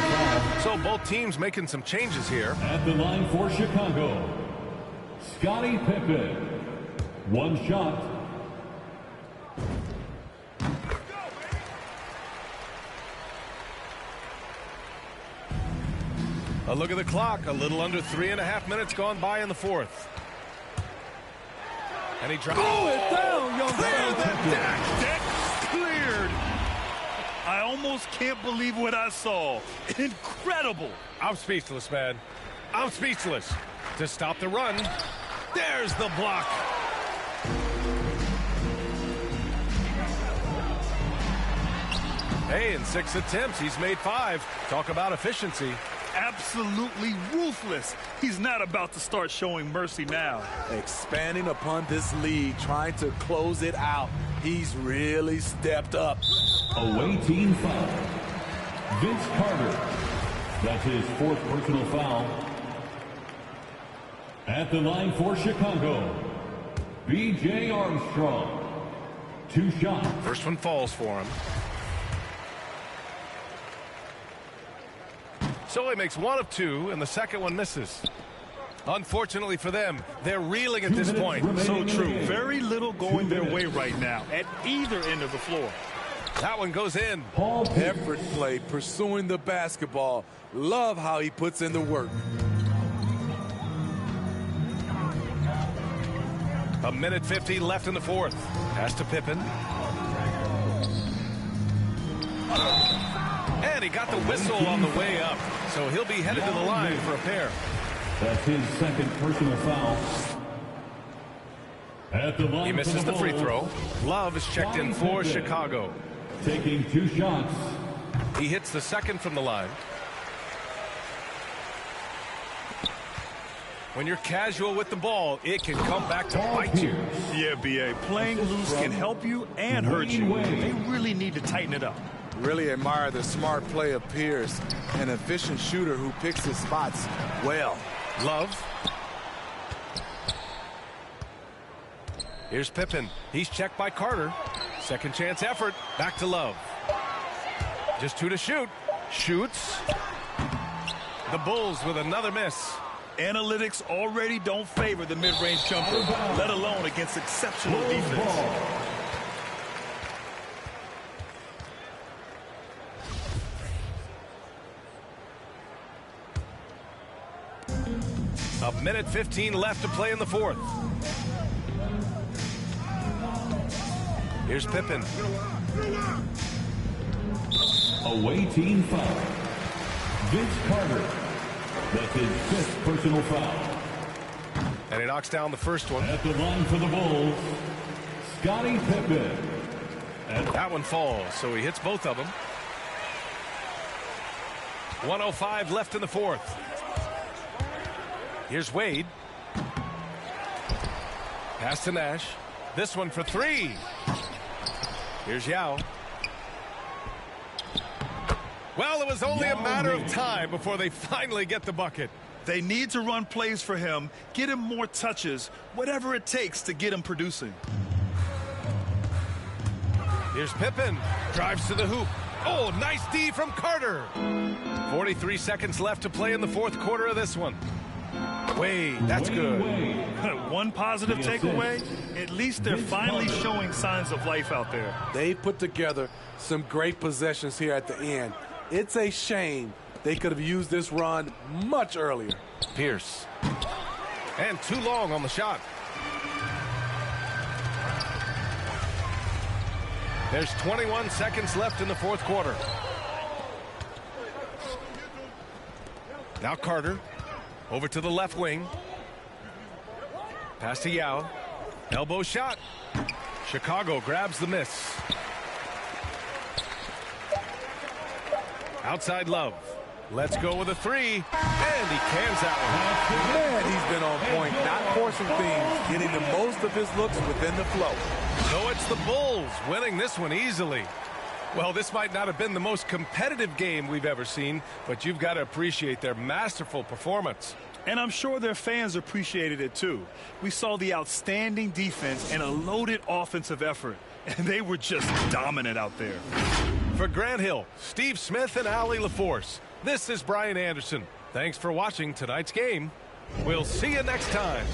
So both teams making some changes here. At the line for Chicago, Scottie Pippen. 1 shot. A look at the clock. A little under 3.5 minutes gone by in the 4th. And he drops. Throw it down, young man. Deck cleared. I almost can't believe what I saw. Incredible. I'm speechless, man. I'm speechless. To stop the run. There's the block. Hey, in 6 attempts, he's made 5. Talk about efficiency. Absolutely ruthless. He's not about to start showing mercy now. Expanding upon this lead, trying to close it out. He's really stepped up. Away team foul. Vince Carter. That's his 4th personal foul. At the line for Chicago, B.J. Armstrong. 2 shots. First one falls for him. So he makes 1 of 2, and the second one misses. Unfortunately for them, they're reeling at this point. So true. Very little going their way right now at either end of the floor. That one goes in. Effort play, pursuing the basketball. Love how he puts in the work. A minute 50 left in the 4th. Pass to Pippen. And he got the whistle on the way up. So he'll be headed to the line for a pair. That's his second personal foul. At the line he misses the free throw. Love is checked in for Chicago. Taking 2 shots. He hits the second from the line. When you're casual with the ball, it can come back to bite you. Yeah, B.A. Playing loose can help you and hurt you. They really need to tighten it up. Really admire the smart play of Pierce, an efficient shooter who picks his spots well. Love. Here's Pippen. He's checked by Carter. Second chance effort. Back to Love. Just 2 to shoot. Shoots. The Bulls with another miss. Analytics already don't favor the mid-range jumper, let alone against exceptional defense. Minute 15 left to play in the fourth. Here's Pippen. Away team foul. Vince Carter. That's his 5th personal foul. And he knocks down the first one. At the line for the Bulls, Scottie Pippen. And that one falls, so he hits both of them. 1:05 left in the fourth. Here's Wade. Pass to Nash. This one for three. Here's Yao. Well, it was only a matter of time before they finally get the bucket. They need to run plays for him, get him more touches, whatever it takes to get him producing. Here's Pippen. Drives to the hoop. Oh, nice D from Carter. 43 seconds left to play in the fourth quarter of this one. Wade, that's good. One positive takeaway, at least they're finally showing signs of life out there. They put together some great possessions here at the end. It's a shame they could have used this run much earlier. Pierce. And too long on the shot. There's 21 seconds left in the fourth quarter. Now Carter. Over to the left wing. Pass to Yao. Elbow shot. Chicago grabs the miss. Outside Love. Let's go with a three. And he cans that one. Man, he's been on point, not forcing things, getting the most of his looks within the flow. So it's the Bulls winning this one easily. Well, this might not have been the most competitive game we've ever seen, but you've got to appreciate their masterful performance. And I'm sure their fans appreciated it too. We saw the outstanding defense and a loaded offensive effort, and they were just dominant out there. For Grant Hill, Steve Smith, and Allie LaForce, this is Brian Anderson. Thanks for watching tonight's game. We'll see you next time.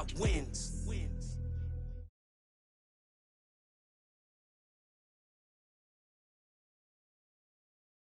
got wins.